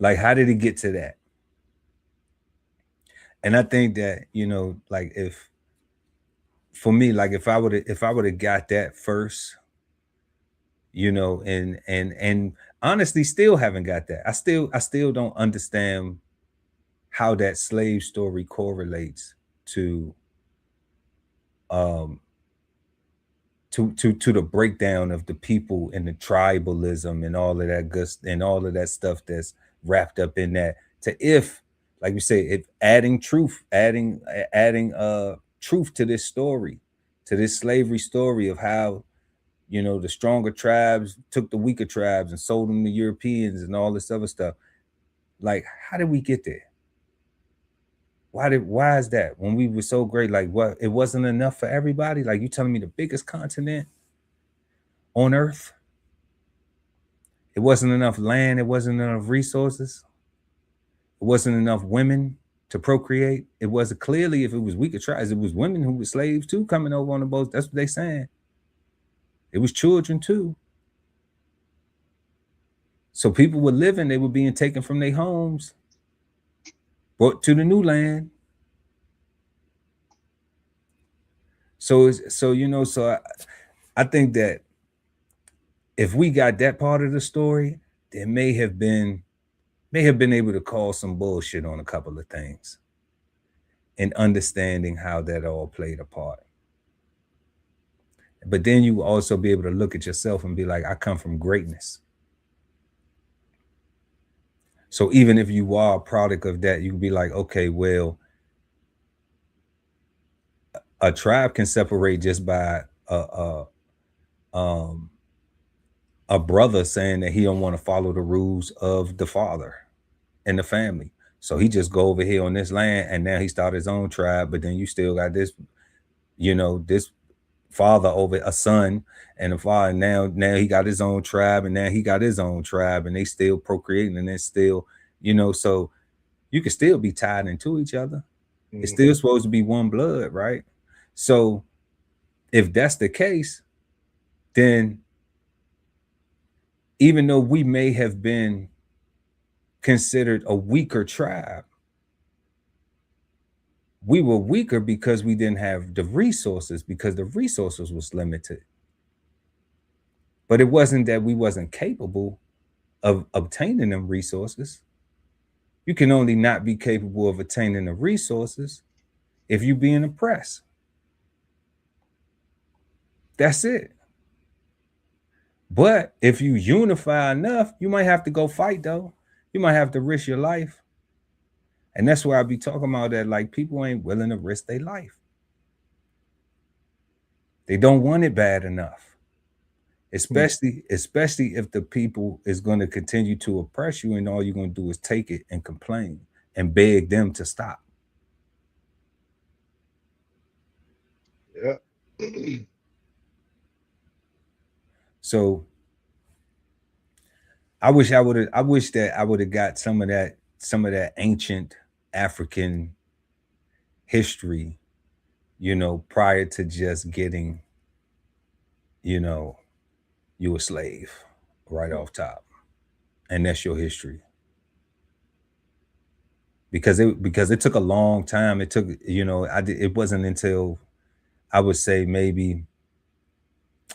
Speaker 3: Like, how did it get to that? And I think that, like, if for me, like, if I would have got that first, and honestly still haven't got that. I still don't understand how that slave story correlates to um to the breakdown of the people and the tribalism and all of that good and all of that stuff that's wrapped up in that. To, if, like we say, if adding truth to this story, to this slavery story of how the stronger tribes took the weaker tribes and sold them to Europeans and all this other stuff. Like, how did we get there? Why is that when we were so great? Like, what, it wasn't enough for everybody? Like, you telling me the biggest continent on earth, it wasn't enough land, it wasn't enough resources, it wasn't enough women to procreate? It wasn't, clearly, if it was weaker tribes, it was women who were slaves too coming over on the boats. That's what they saying. It was children too. So people were living, they were being taken from their homes, brought to the new land. So I think that if we got that part of the story, there may have been able to call some bullshit on a couple of things and understanding how that all played a part. But then you will also be able to look at yourself and be like, I come from greatness. So even if you are a product of that, you can be like, okay, well, a tribe can separate just by a brother saying that he don't want to follow the rules of the father and the family. So he just go over here on this land, and now he start his own tribe. But then you still got this, this father over a son, and the father now he got his own tribe, and now he got his own tribe, and they still procreating, and it's still, so you can still be tied into each other. It's still supposed to be one blood, right? So if that's the case, then even though we may have been considered a weaker tribe, we were weaker because we didn't have the resources, because the resources was limited. But it wasn't that we wasn't capable of obtaining them resources. You can only not be capable of attaining the resources if you're being oppressed. That's it. But if you unify enough, you might have to go fight, though. You might have to risk your life. And that's why I be talking about that. Like, people ain't willing to risk their life. They don't want it bad enough. Especially if the people is going to continue to oppress you, and all you're going to do is take it and complain and beg them to stop.
Speaker 4: Yeah.
Speaker 3: So I wish that I would have got some of that ancient African history, prior to just getting, you a slave right off top. And that's your history. Because it took a long time. It took, it wasn't until I would say maybe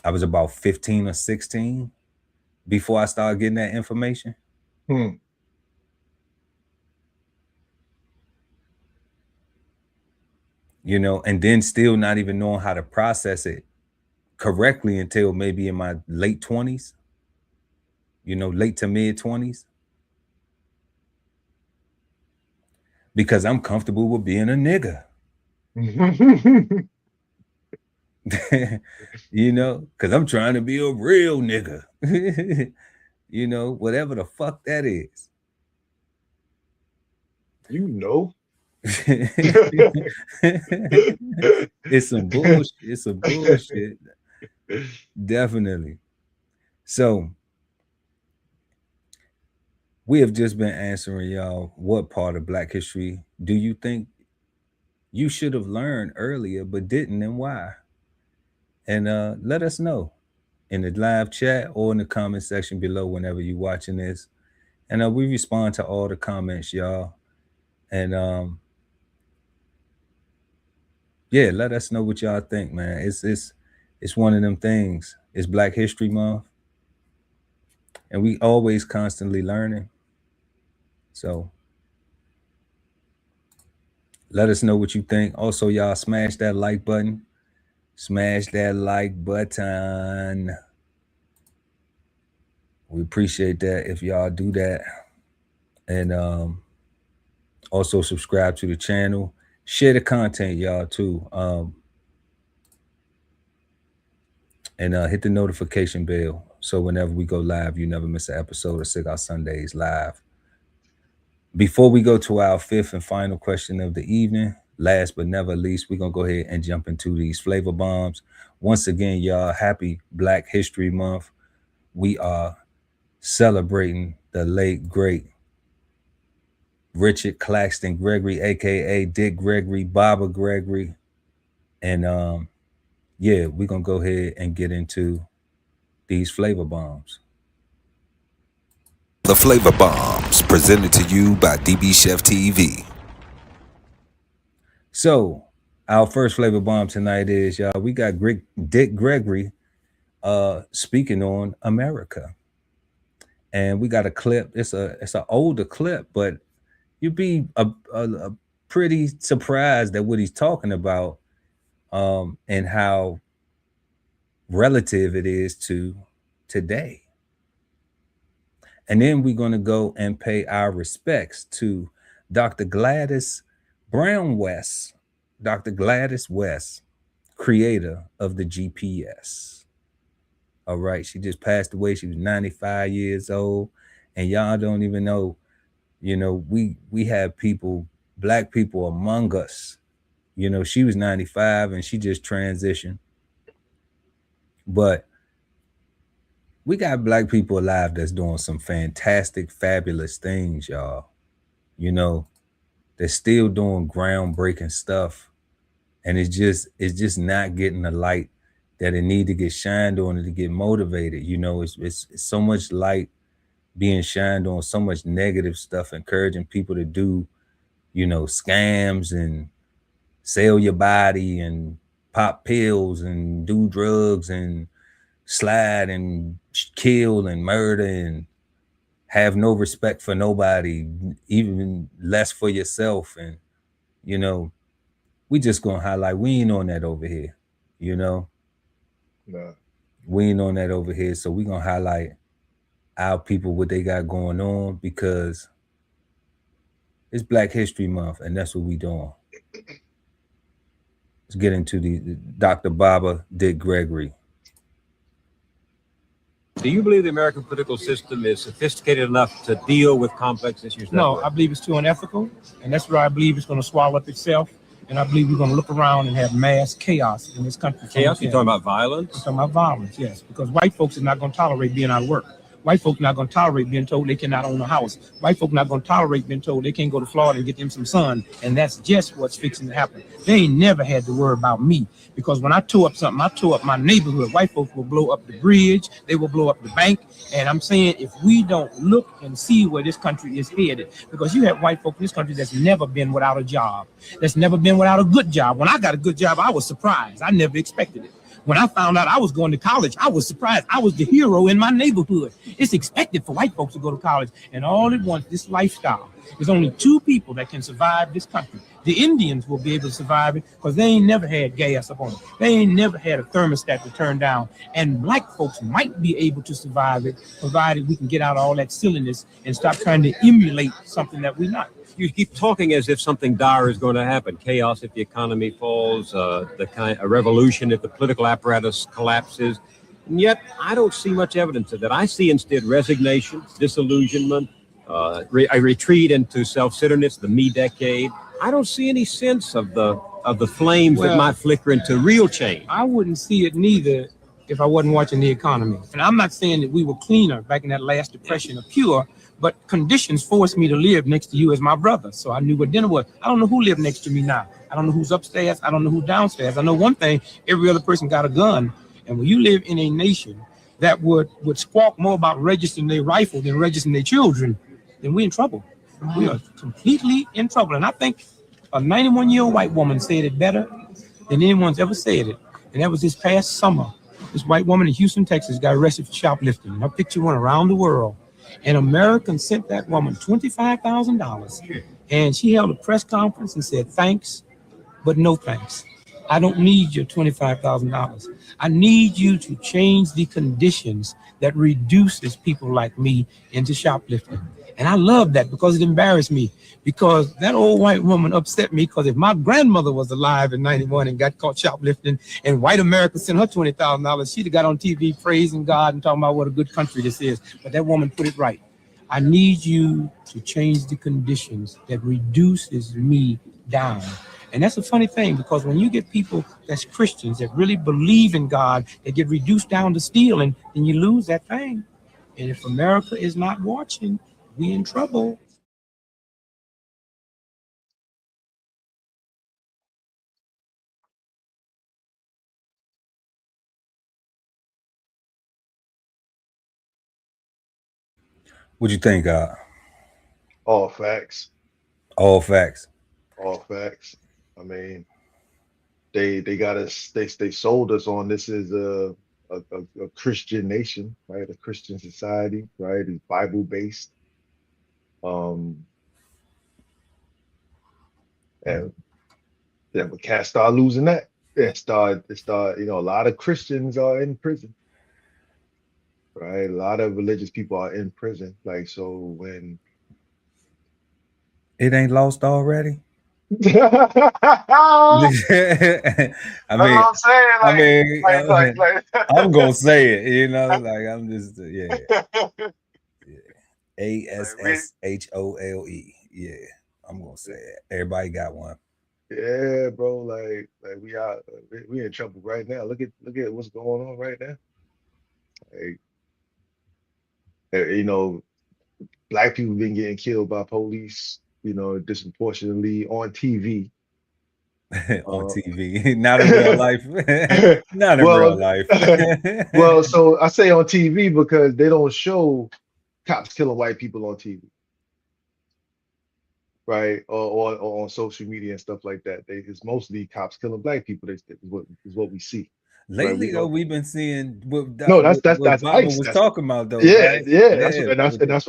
Speaker 3: I was about 15 or 16 before I started getting that information. And then still not even knowing how to process it correctly until maybe in my late 20s, late to mid 20s. Because I'm comfortable with being a nigga. Because I'm trying to be a real nigga. Whatever the fuck that is. It's some bullshit. It's some bullshit. Definitely. So we have just been answering y'all, what part of Black history do you think you should have learned earlier but didn't, and why? And let us know in the live chat or in the comment section below whenever you're watching this. And we respond to all the comments, y'all. And yeah, let us know what y'all think, man. It's one of them things. It's Black History Month, and we always constantly learning. So let us know what you think. Also, y'all, smash that like button. Smash that like button. We appreciate that if y'all do that. And also subscribe to the channel. Share the content, y'all, too. And hit the notification bell so whenever we go live, you never miss an episode of Cigar Sundays live. Before we go to our fifth and final question of the evening, last but never least, we're going to go ahead and jump into these flavor bombs. Once again, y'all, happy Black History Month. We are celebrating the late, great Richard Claxton Gregory, a.k.a. Dick Gregory, Baba Gregory. And yeah, we're going to go ahead and get into these flavor bombs.
Speaker 1: The Flavor Bombs, presented to you by DBCHEFTV.
Speaker 3: So, our first flavor bomb tonight is, y'all, we got Dick Gregory speaking on America. And we got a clip. It's an older clip, but you'd be a pretty surprised at what he's talking about, and how relative it is to today. And then we're going to go and pay our respects to Dr. Gladys Brown West, Dr. Gladys West, creator of the GPS. All right, she just passed away. She was 95 years old. And y'all don't even know, we have people, Black people among us. She was 95 and she just transitioned. But we got Black people alive that's doing some fantastic, fabulous things, y'all. They're still doing groundbreaking stuff. And it's just not getting the light that it need to get shined on and to get motivated. It's so much light being shined on, so much negative stuff, encouraging people to do, scams and sell your body and pop pills and do drugs and slide and kill and murder and have no respect for nobody, even less for yourself. And, we just gonna highlight, we ain't on that over here,
Speaker 4: No.
Speaker 3: We ain't on that over here. So we gonna highlight our people, what they got going on, because It's Black History Month, and that's what we doing. Let's get into the Dr. Baba Dick Gregory.
Speaker 5: Do you believe the American political system is sophisticated enough to deal with complex issues?
Speaker 6: No, I believe it's too unethical, and that's where I believe it's going to swallow up itself. And I believe we're going to look around and have mass chaos in this country.
Speaker 5: Chaos? You're talking about violence?
Speaker 6: I'm talking about violence, yes, because white folks are not going to tolerate being out of work. White folks not going to tolerate being told they cannot own a house. White folks not going to tolerate being told they can't go to Florida and get them some sun. And that's just what's fixing to happen. They ain't never had to worry about me, because when I tore up something, I tore up my neighborhood. White folks will blow up the bridge. They will blow up the bank. And I'm saying, if we don't look and see where this country is headed, because you have white folks in this country that's never been without a job, that's never been without a good job. When I got a good job, I was surprised. I never expected it. When I found out I was going to college, I was surprised. I was the hero in my neighborhood. It's expected for white folks to go to college, and all it wants, this lifestyle. There's only two people that can survive this country. The Indians will be able to survive it because they ain't never had gas up on them. They ain't never had a thermostat to turn down. And black folks might be able to survive it, provided we can get out all that silliness and stop trying to emulate something that we're not.
Speaker 5: You keep talking as if something dire is going to happen. Chaos if the economy falls, a revolution if the political apparatus collapses. And yet, I don't see much evidence of that. I see instead resignation, disillusionment, a retreat into self-centeredness, the me decade. I don't see any sense of the flames that might flicker into real change.
Speaker 6: I wouldn't see it neither if I wasn't watching the economy. And I'm not saying that we were cleaner back in that last depression or pure, but conditions forced me to live next to you as my brother. So I knew what dinner was. I don't know who lived next to me now. I don't know who's upstairs. I don't know who's downstairs. I know one thing, every other person got a gun. And when you live in a nation that would squawk more about registering their rifle than registering their children, then we're in trouble. We are completely in trouble. And I think a 91-year-old white woman said it better than anyone's ever said it. And that was this past summer. This white woman in Houston, Texas got arrested for shoplifting. Her picture went around the world. And Americans sent that woman $25,000. And she held a press conference and said, thanks, but no thanks. I don't need your $25,000. I need you to change the conditions that reduces people like me into shoplifting. And I love that because it embarrassed me, because that old white woman upset me, because if my grandmother was alive in 91 and got caught shoplifting and white America sent her $20,000, she'd have got on TV praising God and talking about what a good country this is. But that woman put it right. I need you to change the conditions that reduces me down. And that's a funny thing, because when you get people that's Christians that really believe in God, they get reduced down to stealing, then you lose that thing. And if America is not watching, we in trouble.
Speaker 3: What you think,
Speaker 4: All facts.
Speaker 3: All facts.
Speaker 4: All facts. I mean, they got us. They sold us on this is a Christian nation, right? A Christian society, right? It's Bible based. And then we can't start losing that. It start. You know, a lot of Christians are in prison, right? A lot of religious people are in prison. Like, so when
Speaker 3: it ain't lost already.
Speaker 4: I mean,
Speaker 3: I'm gonna say it, you know, like I'm just ASSHOLE. Yeah, I'm gonna say it. Everybody got one.
Speaker 4: Yeah, bro. Like we in trouble right now. Look at what's going on right now. Like, you know, black people been getting killed by police, you know, disproportionately on TV.
Speaker 3: On TV, not in real life. Not in real life.
Speaker 4: Well, so I say on TV because they don't show cops killing white people on TV, right? Or on social media and stuff like that. It's mostly cops killing black people. Is what we see.
Speaker 3: Lately,
Speaker 4: right?
Speaker 3: Though, we've been seeing what
Speaker 4: that's
Speaker 3: Baba was talking about, though.
Speaker 4: Yeah,
Speaker 3: right?
Speaker 4: That's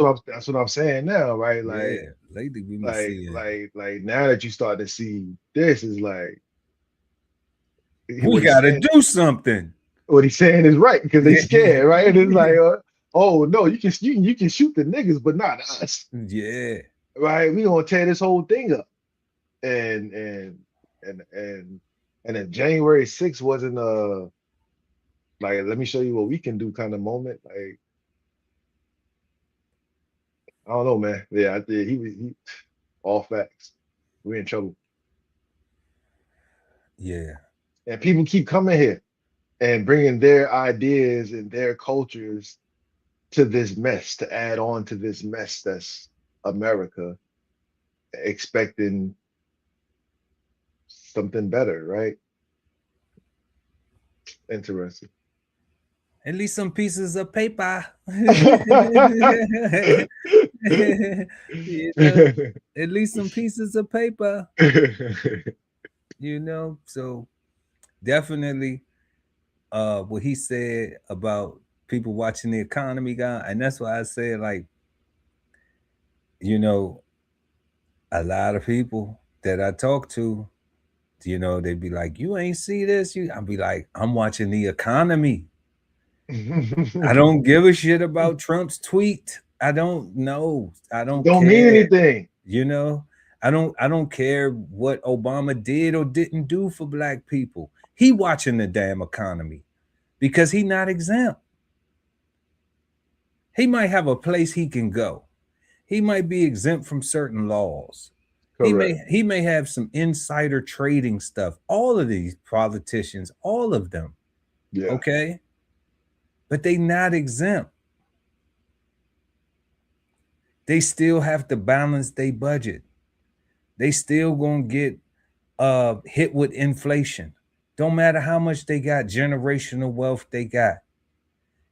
Speaker 4: what I'm saying now, right? Like,
Speaker 3: yeah, lately we've been seeing
Speaker 4: like now that you start to see this is like
Speaker 3: we gotta do something.
Speaker 4: What he's saying is right because they scared, right? And it's like, oh no, you can shoot the niggas, but not us.
Speaker 3: Yeah.
Speaker 4: right? We gonna tear this whole thing up. And then January 6th wasn't like, let me show you what we can do kind of moment. Like, I don't know, man. Yeah, I did. He all facts. We're in trouble.
Speaker 3: Yeah.
Speaker 4: And people keep coming here and bringing their ideas and their cultures to this mess, to add on to this mess that's America, expecting something better, right? Interesting.
Speaker 3: At least some pieces of paper. You know, at least some pieces of paper. You know, so definitely what he said about people watching the economy guy, and that's why I said, like, you know, a lot of people that I talk to, you know, they'd be like, you ain't see this. I'd be like, I'm watching the economy. I don't give a shit about Trump's tweet. I don't know. I don't
Speaker 4: mean
Speaker 3: care.
Speaker 4: anything.
Speaker 3: You know, I don't care what Obama did or didn't do for black people. He watching the damn economy because he not exempt. He might have a place he can go. He might be exempt from certain laws.
Speaker 4: Correct.
Speaker 3: He may have some insider trading stuff. All of these politicians, all of them.
Speaker 4: Yeah.
Speaker 3: Okay. But they not exempt. They still have to balance their budget. They still gonna get hit with inflation. Don't matter how much they got, generational wealth they got.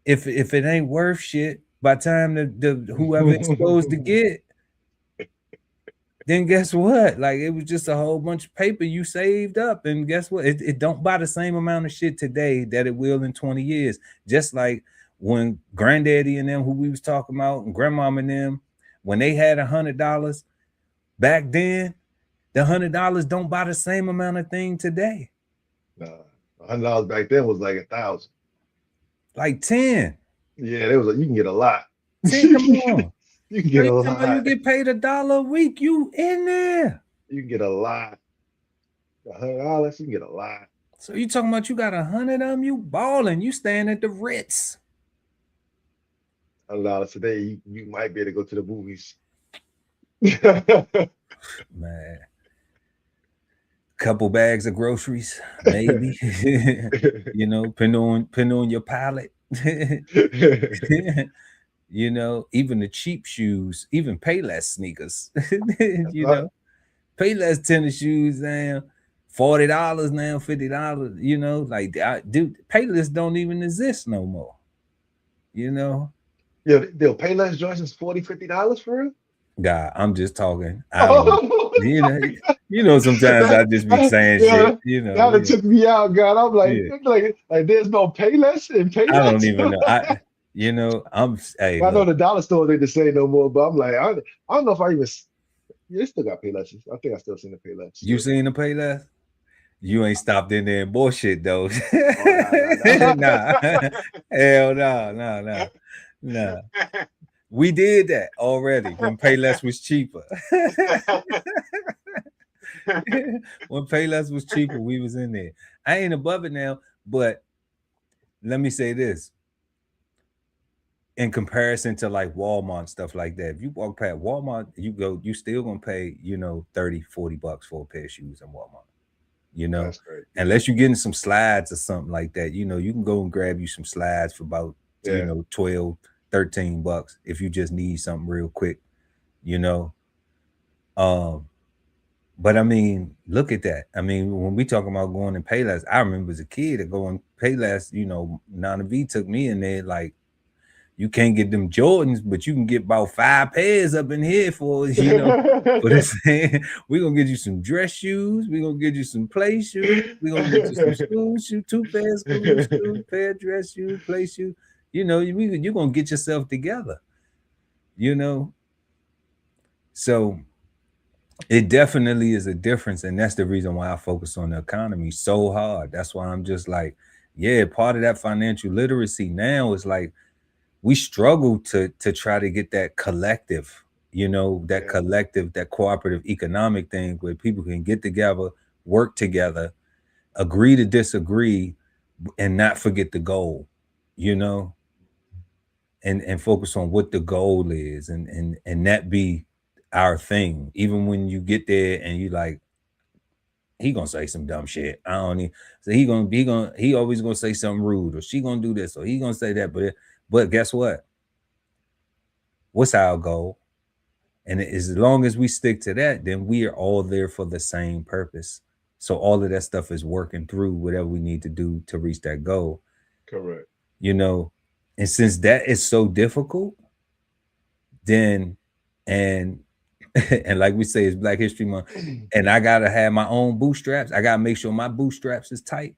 Speaker 3: If it ain't worth shit, by the time the whoever it's supposed to get, then guess what? Like, it was just a whole bunch of paper you saved up, and guess what? It don't buy the same amount of shit today that it will in 20 years. Just like when granddaddy and them, who we was talking about, and grandmom and them, when they had $100 back then, the $100 don't buy the same amount of thing today.
Speaker 4: Nah, $100 back then was like 1,000.
Speaker 3: Like 10.
Speaker 4: Yeah, there was you can get a lot.
Speaker 3: 10, come on.
Speaker 4: You can get a lot.
Speaker 3: You get paid $1 a week, you in there.
Speaker 4: You can get a lot. $100, you can get a lot.
Speaker 3: So you talking about you got 100 of them, you balling, you staying at the Ritz.
Speaker 4: $100 today, you might be able to go to the movies.
Speaker 3: Man. Couple bags of groceries, maybe. You know, depend on your palate. You know, even the cheap shoes, even Payless sneakers. You know, Payless tennis shoes now, $40 now, $50. You know, like, dude, Payless don't even exist no more. You know,
Speaker 4: yeah, they'll Payless joints is $40, $50 for real.
Speaker 3: God, I'm just talking. I don't, you know, sometimes I just be saying shit. You know,
Speaker 4: that took me out, God. I'm like, like there's no Payless and Payless.
Speaker 3: I don't even know. You know, hey,
Speaker 4: I know the dollar store ain't the same no more, but I'm like, I don't know if I even. They still got Payless. I think I still seen the Payless.
Speaker 3: You seen the Payless? You ain't stopped in there and bullshit though. Nah. Hell no, nah. We did that already when Payless was cheaper. When Payless was cheaper, we was in there. I ain't above it now, but let me say this. In comparison to like Walmart, stuff like that, if you walk past Walmart, you still gonna pay, you know, $30, $40 for a pair of shoes in Walmart. You know, unless you're getting some slides or something like that, you know, you can go and grab you some slides for about, you know, $12, $13 if you just need something real quick, you know. But I mean, look at that. I mean, when we talking about going in Payless, I remember as a kid to go in Payless, you know, Nana V took me in there like, you can't get them Jordans, but you can get about 5 pairs up in here for, you know, for this thing. We're going to get you some dress shoes. We're going to get you some play shoes. We're going to get you some school shoes, 2 pairs of school shoes, pair of dress shoes, play shoes. You know, you're going to get yourself together, you know. So it definitely is a difference. And that's the reason why I focus on the economy so hard. That's why I'm just like, yeah, part of that financial literacy now is like, we struggle to try to get that collective you know, that collective, that cooperative economic thing where people can get together, work together, agree to disagree, and not forget the goal, you know, and focus on what the goal is, and that be our thing. Even when you get there and you like, he gonna say some dumb shit. I don't need, so he always gonna say something rude, or she gonna do this, or he gonna say that. But guess what? What's our goal? And as long as we stick to that, then we are all there for the same purpose. So all of that stuff is working through whatever we need to do to reach that goal.
Speaker 4: Correct.
Speaker 3: You know, and since that is so difficult, then and like we say, it's Black History Month, and I gotta have my own bootstraps. I gotta make sure my bootstraps is tight.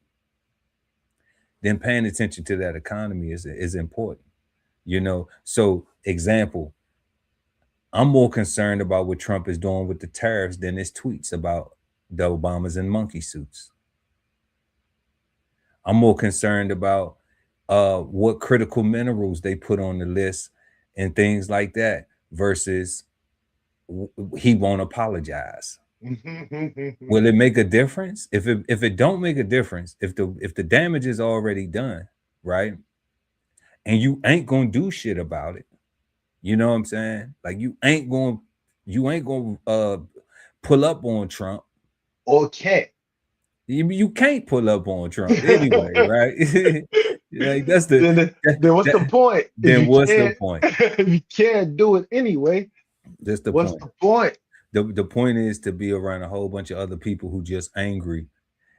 Speaker 3: Then paying attention to that economy is important. You know, so example, I'm more concerned about what Trump is doing with the tariffs than his tweets about the Obamas in monkey suits. I'm more concerned about what critical minerals they put on the list and things like that versus he won't apologize. Will it make a difference? If it don't make a difference, if the damage is already done, right? And you ain't gonna do shit about it. You know what I'm saying? Like you ain't gonna pull up on Trump.
Speaker 4: Or can't.
Speaker 3: You can't pull up on Trump anyway, right? Like that's
Speaker 4: then what's the point?
Speaker 3: Then what's the point?
Speaker 4: If you can't do it anyway,
Speaker 3: that's the
Speaker 4: what's
Speaker 3: point.
Speaker 4: the point?
Speaker 3: The point is to be around a whole bunch of other people who just angry,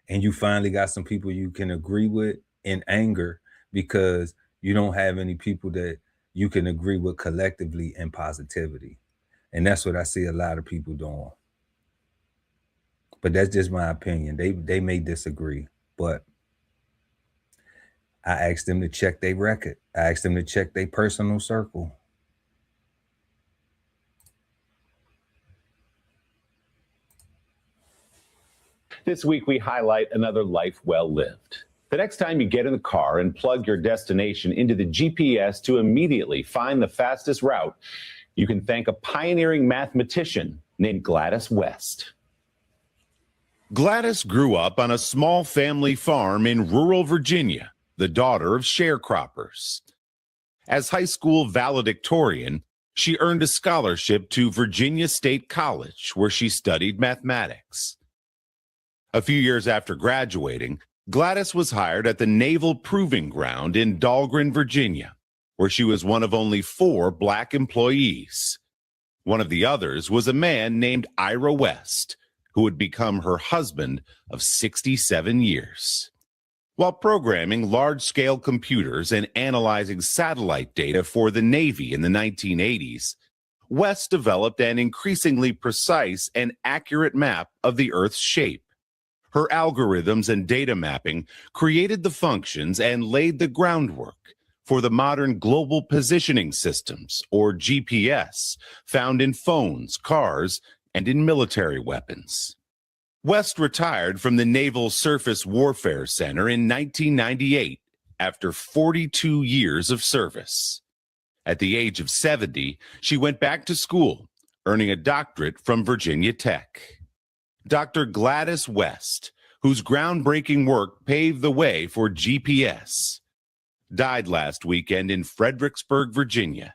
Speaker 3: and you finally got some people you can agree with in anger, because you don't have any people that you can agree with collectively in positivity. And that's what I see a lot of people doing. But that's just my opinion. They may disagree, but I asked them to check their record. I asked them to check their personal circle.
Speaker 7: This week, we highlight another life well lived. The next time you get in the car and plug your destination into the GPS to immediately find the fastest route, you can thank a pioneering mathematician named Gladys West.
Speaker 8: Gladys grew up on a small family farm in rural Virginia, the daughter of sharecroppers. As high school valedictorian, she earned a scholarship to Virginia State College, where she studied mathematics. A few years after graduating, Gladys was hired at the Naval Proving Ground in Dahlgren, Virginia, where she was one of only 4 Black employees. One of the others was a man named Ira West, who would become her husband of 67 years. While programming large-scale computers and analyzing satellite data for the Navy in the 1980s, West developed an increasingly precise and accurate map of the Earth's shape. Her algorithms and data mapping created the functions and laid the groundwork for the modern global positioning systems, or GPS, found in phones, cars, and in military weapons. West retired from the Naval Surface Warfare Center in 1998 after 42 years of service. At the age of 70, she went back to school, earning a doctorate from Virginia Tech. Dr. Gladys West, whose groundbreaking work paved the way for GPS, died last weekend in Fredericksburg, Virginia.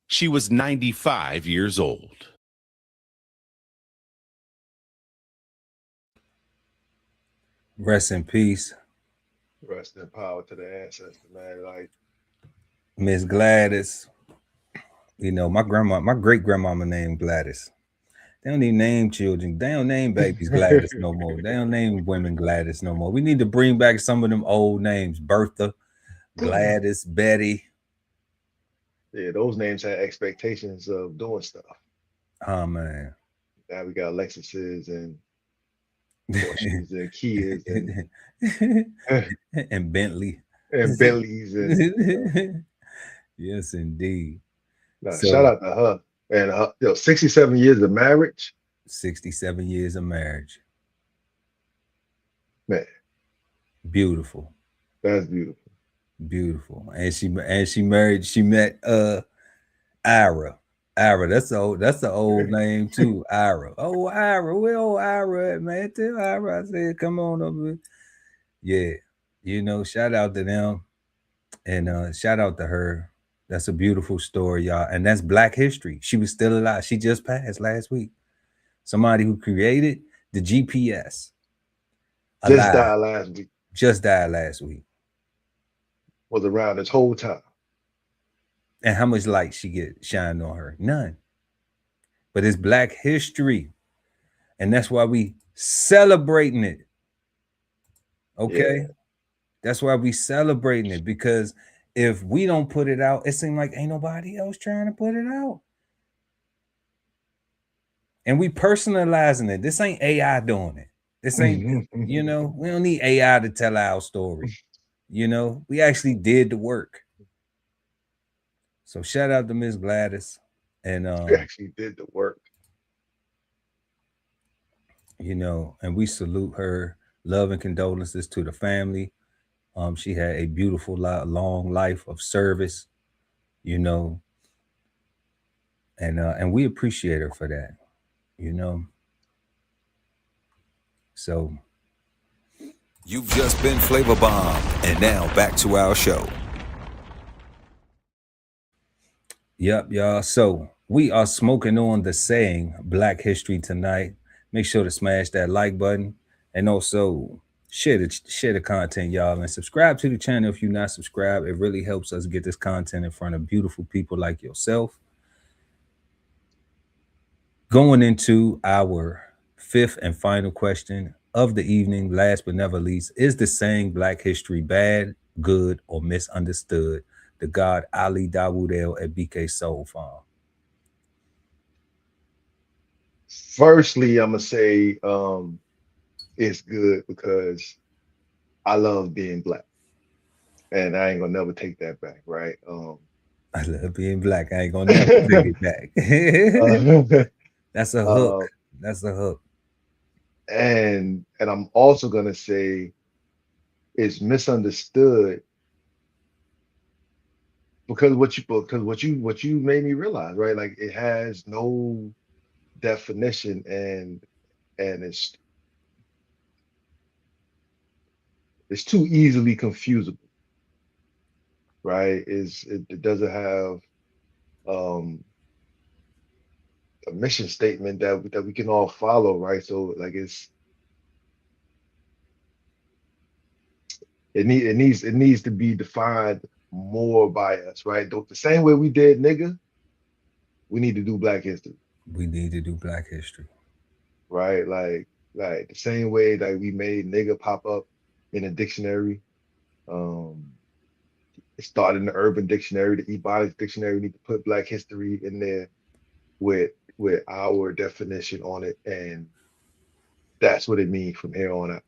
Speaker 8: She was 95 years old.
Speaker 3: Rest in peace.
Speaker 4: Rest in power to the ancestor, man. Like
Speaker 3: Miss Gladys. You know, my great grandmama named Gladys. They don't even name children. They don't name babies Gladys no more. They don't name women Gladys no more. We need to bring back some of them old names. Bertha, Gladys, Betty.
Speaker 4: Yeah, those names had expectations of doing stuff.
Speaker 3: Oh, man.
Speaker 4: Now we got Lexuses and Porsches and Kias
Speaker 3: and Bentley.
Speaker 4: And Bentleys. And,
Speaker 3: yes, indeed.
Speaker 4: Nah, so, shout out to her. And 67 years of marriage.
Speaker 3: 67 years of marriage.
Speaker 4: Man.
Speaker 3: Beautiful.
Speaker 4: That's beautiful.
Speaker 3: Beautiful. And she met Ira. Ira, that's the old name too. Ira. Oh, Ira, where old Ira at, man? Tell Ira I said, come on over. Yeah, shout out to them, and shout out to her. That's a beautiful story, y'all. And that's Black history. She was still alive. She just passed last week. Somebody who created the GPS.
Speaker 4: Just died last week.
Speaker 3: Just died last week.
Speaker 4: Was around this whole time.
Speaker 3: And how much light she get shined on her? None. But it's Black history. And that's why we celebrating it. Okay? Yeah. That's why we celebrating it, because if we don't put it out, it seems like ain't nobody else trying to put it out. And we personalizing it. This ain't AI doing it. This ain't, we don't need AI to tell our story. We actually did the work. So shout out to Miss Gladys. And
Speaker 4: we actually did the work.
Speaker 3: And we salute her. Love and condolences to the family. She had a beautiful, long life of service, and we appreciate her for that, So
Speaker 1: you've just been Flavor Bombed, and now back to our show.
Speaker 3: Yep, y'all. So we are smoking on the saying Black History tonight. Make sure to smash that like button, and also share the content, y'all, and subscribe to the channel if you're not subscribed. It really helps us get this content in front of beautiful people like yourself. Going into our fifth and final question of the evening, last but never least, is the saying Black history bad, good, or misunderstood? The God Ali Dawood at BK Soul Farm.
Speaker 4: Firstly, I'm gonna say it's good because I love being Black, and I ain't gonna never take that back, right?
Speaker 3: I love being Black. I ain't gonna never take it back. That's a hook. That's a hook.
Speaker 4: And I'm also gonna say it's misunderstood because what you made me realize, right? Like it has no definition, and it's too easily confusable, right? It doesn't have a mission statement that we can all follow, right? So like it needs to be defined more by us, right? The same way we did nigga, we need to do Black history.
Speaker 3: We need to do Black history,
Speaker 4: right? Like the same way that we made nigga pop up in a dictionary. It started in the Urban Dictionary, the Ebonics Dictionary. We need to put Black history in there with our definition on it, and that's what it means from here on out.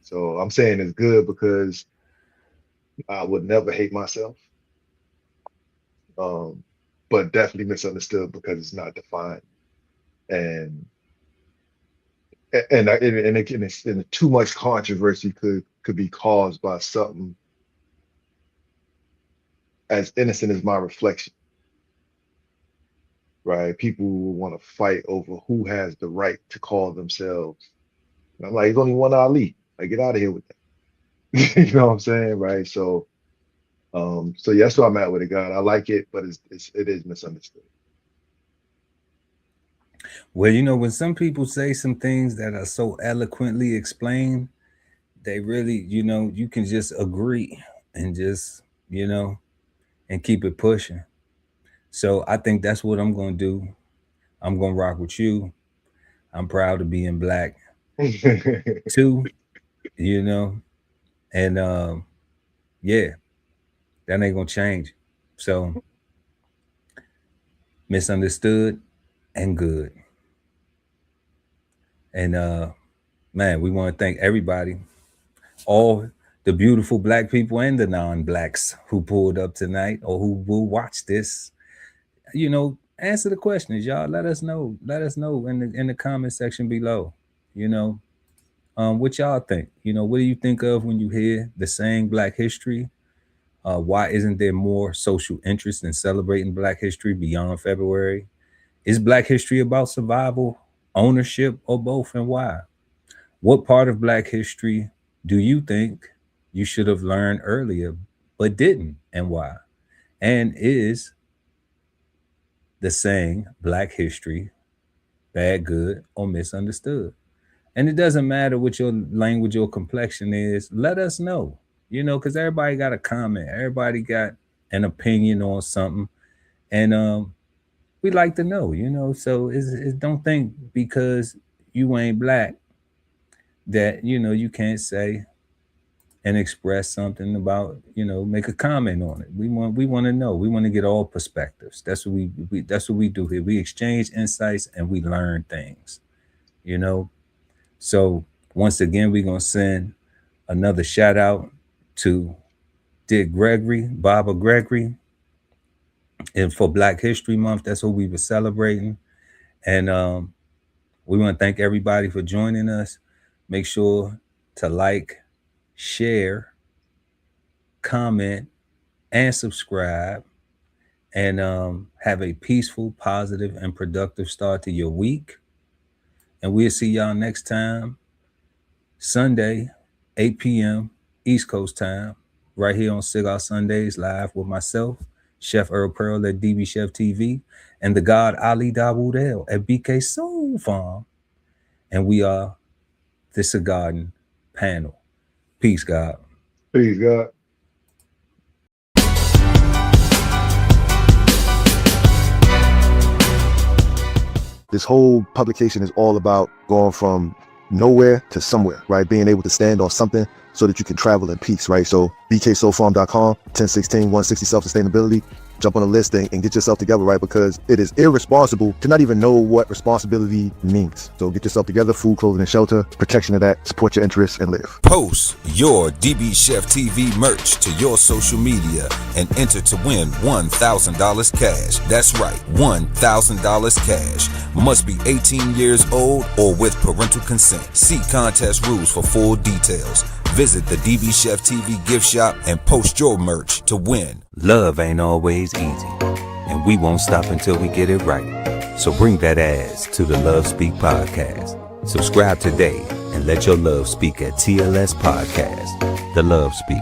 Speaker 4: So I'm saying it's good because I would never hate myself, but definitely misunderstood because it's not defined, and too much controversy could be caused by something as innocent as my reflection, right? People want to fight over who has the right to call themselves. And I'm like, there's only one Ali. Like, get out of here with that. You know what I'm saying, right? So yeah, that's where I'm at with it, God. I like it, but it is misunderstood.
Speaker 3: Well, when some people say some things that are so eloquently explained, they really, you can just agree and just, and keep it pushing. So I think that's what I'm going to do. I'm going to rock with you. I'm proud to be in Black too, and yeah, that ain't going to change. So misunderstood and good. And man, we want to thank everybody, all the beautiful Black people and the non-Blacks who pulled up tonight or who will watch this. Answer the questions, y'all. Let us know. Let us know in the comment section below. What y'all think? What do you think of when you hear the saying Black history? Why isn't there more social interest in celebrating Black history beyond February? Is Black history about survival, ownership, or both, and why? What part of Black history do you think you should have learned earlier but didn't, and why? And is the saying Black history bad, good, or misunderstood? And it doesn't matter what your language or complexion is. Let us know, because everybody got a comment. Everybody got an opinion on something. And we like to know, so don't think because you ain't Black that, you can't say and express something about, make a comment on it. We want to know. We want to get all perspectives. That's what we do here. We exchange insights and we learn things, So once again, we're going to send another shout out to Baba Gregory. And for Black History Month, that's what we were celebrating. And we want to thank everybody for joining us. Make sure to like, share, comment, and subscribe. And have a peaceful, positive, and productive start to your week. And we'll see y'all next time, Sunday, 8 p.m. East Coast time, right here on Cigar Sundays live with myself, Chef Earl Pearl at DBCHEFTV, and the God Ali Dawood at BK Soul Farm. And we are the Cigarden Panel. Peace, God.
Speaker 4: Peace, God. This whole publication is all about going from nowhere to somewhere, right? Being able to stand on something so that you can travel in peace, right? So bksoulfarm.com, 1016, 160 self-sustainability. Jump on the list and get yourself together, right? Because it is irresponsible to not even know what responsibility means. So get yourself together, food, clothing, and shelter, protection of that, support your interests, and live.
Speaker 1: Post your DB Chef TV merch to your social media and enter to win $1,000 cash. That's right, $1,000 cash. Must be 18 years old or with parental consent. See contest rules for full details. Visit the DB Chef TV gift shop and post your merch to win. Love ain't always easy, and we won't stop until we get it right. So bring that ass to the Love Speak podcast. Subscribe today and let your love speak at TLS Podcast. The Love Speak,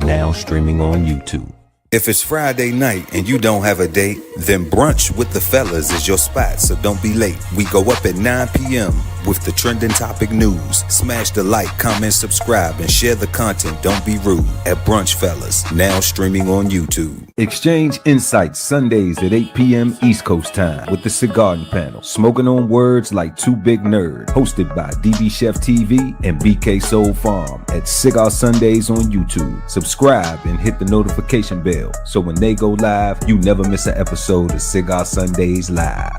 Speaker 1: now streaming on YouTube. If it's Friday night and you don't have a date, then brunch with the fellas is your spot, so don't be late. We go up at 9 p.m. with the trending topic news. Smash the like, comment, subscribe, and share the content. Don't be rude at Brunch Fellas, now streaming on YouTube. Exchange insights Sundays at 8 p.m. East Coast time with the Cigarden Panel. Smoking on words like two big nerds. Hosted by DB Chef TV and BK Soul Farm at Cigar Sundays on YouTube. Subscribe and hit the notification bell so when they go live, you never miss an episode of Cigar Sundays Live.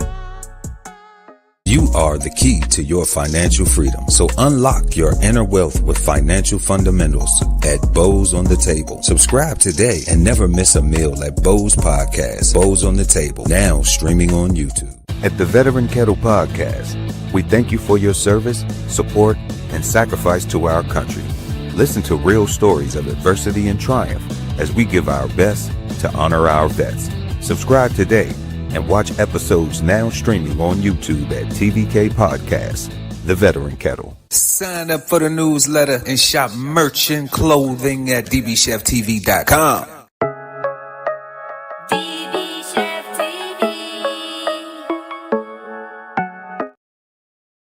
Speaker 1: You are the key to your financial freedom. So unlock your inner wealth with financial fundamentals at Bows on the Table. Subscribe today and never miss a meal at Bows Podcast. Bows on the Table, now streaming on YouTube. At the Veteran Kettle Podcast, we thank you for your service, support, and sacrifice to our country. Listen to real stories of adversity and triumph as we give our best to honor our vets. Subscribe today and watch episodes now streaming on YouTube at TVK Podcast, The Veteran Kettle. Sign up for the newsletter and shop merch and clothing at dbcheftv.com.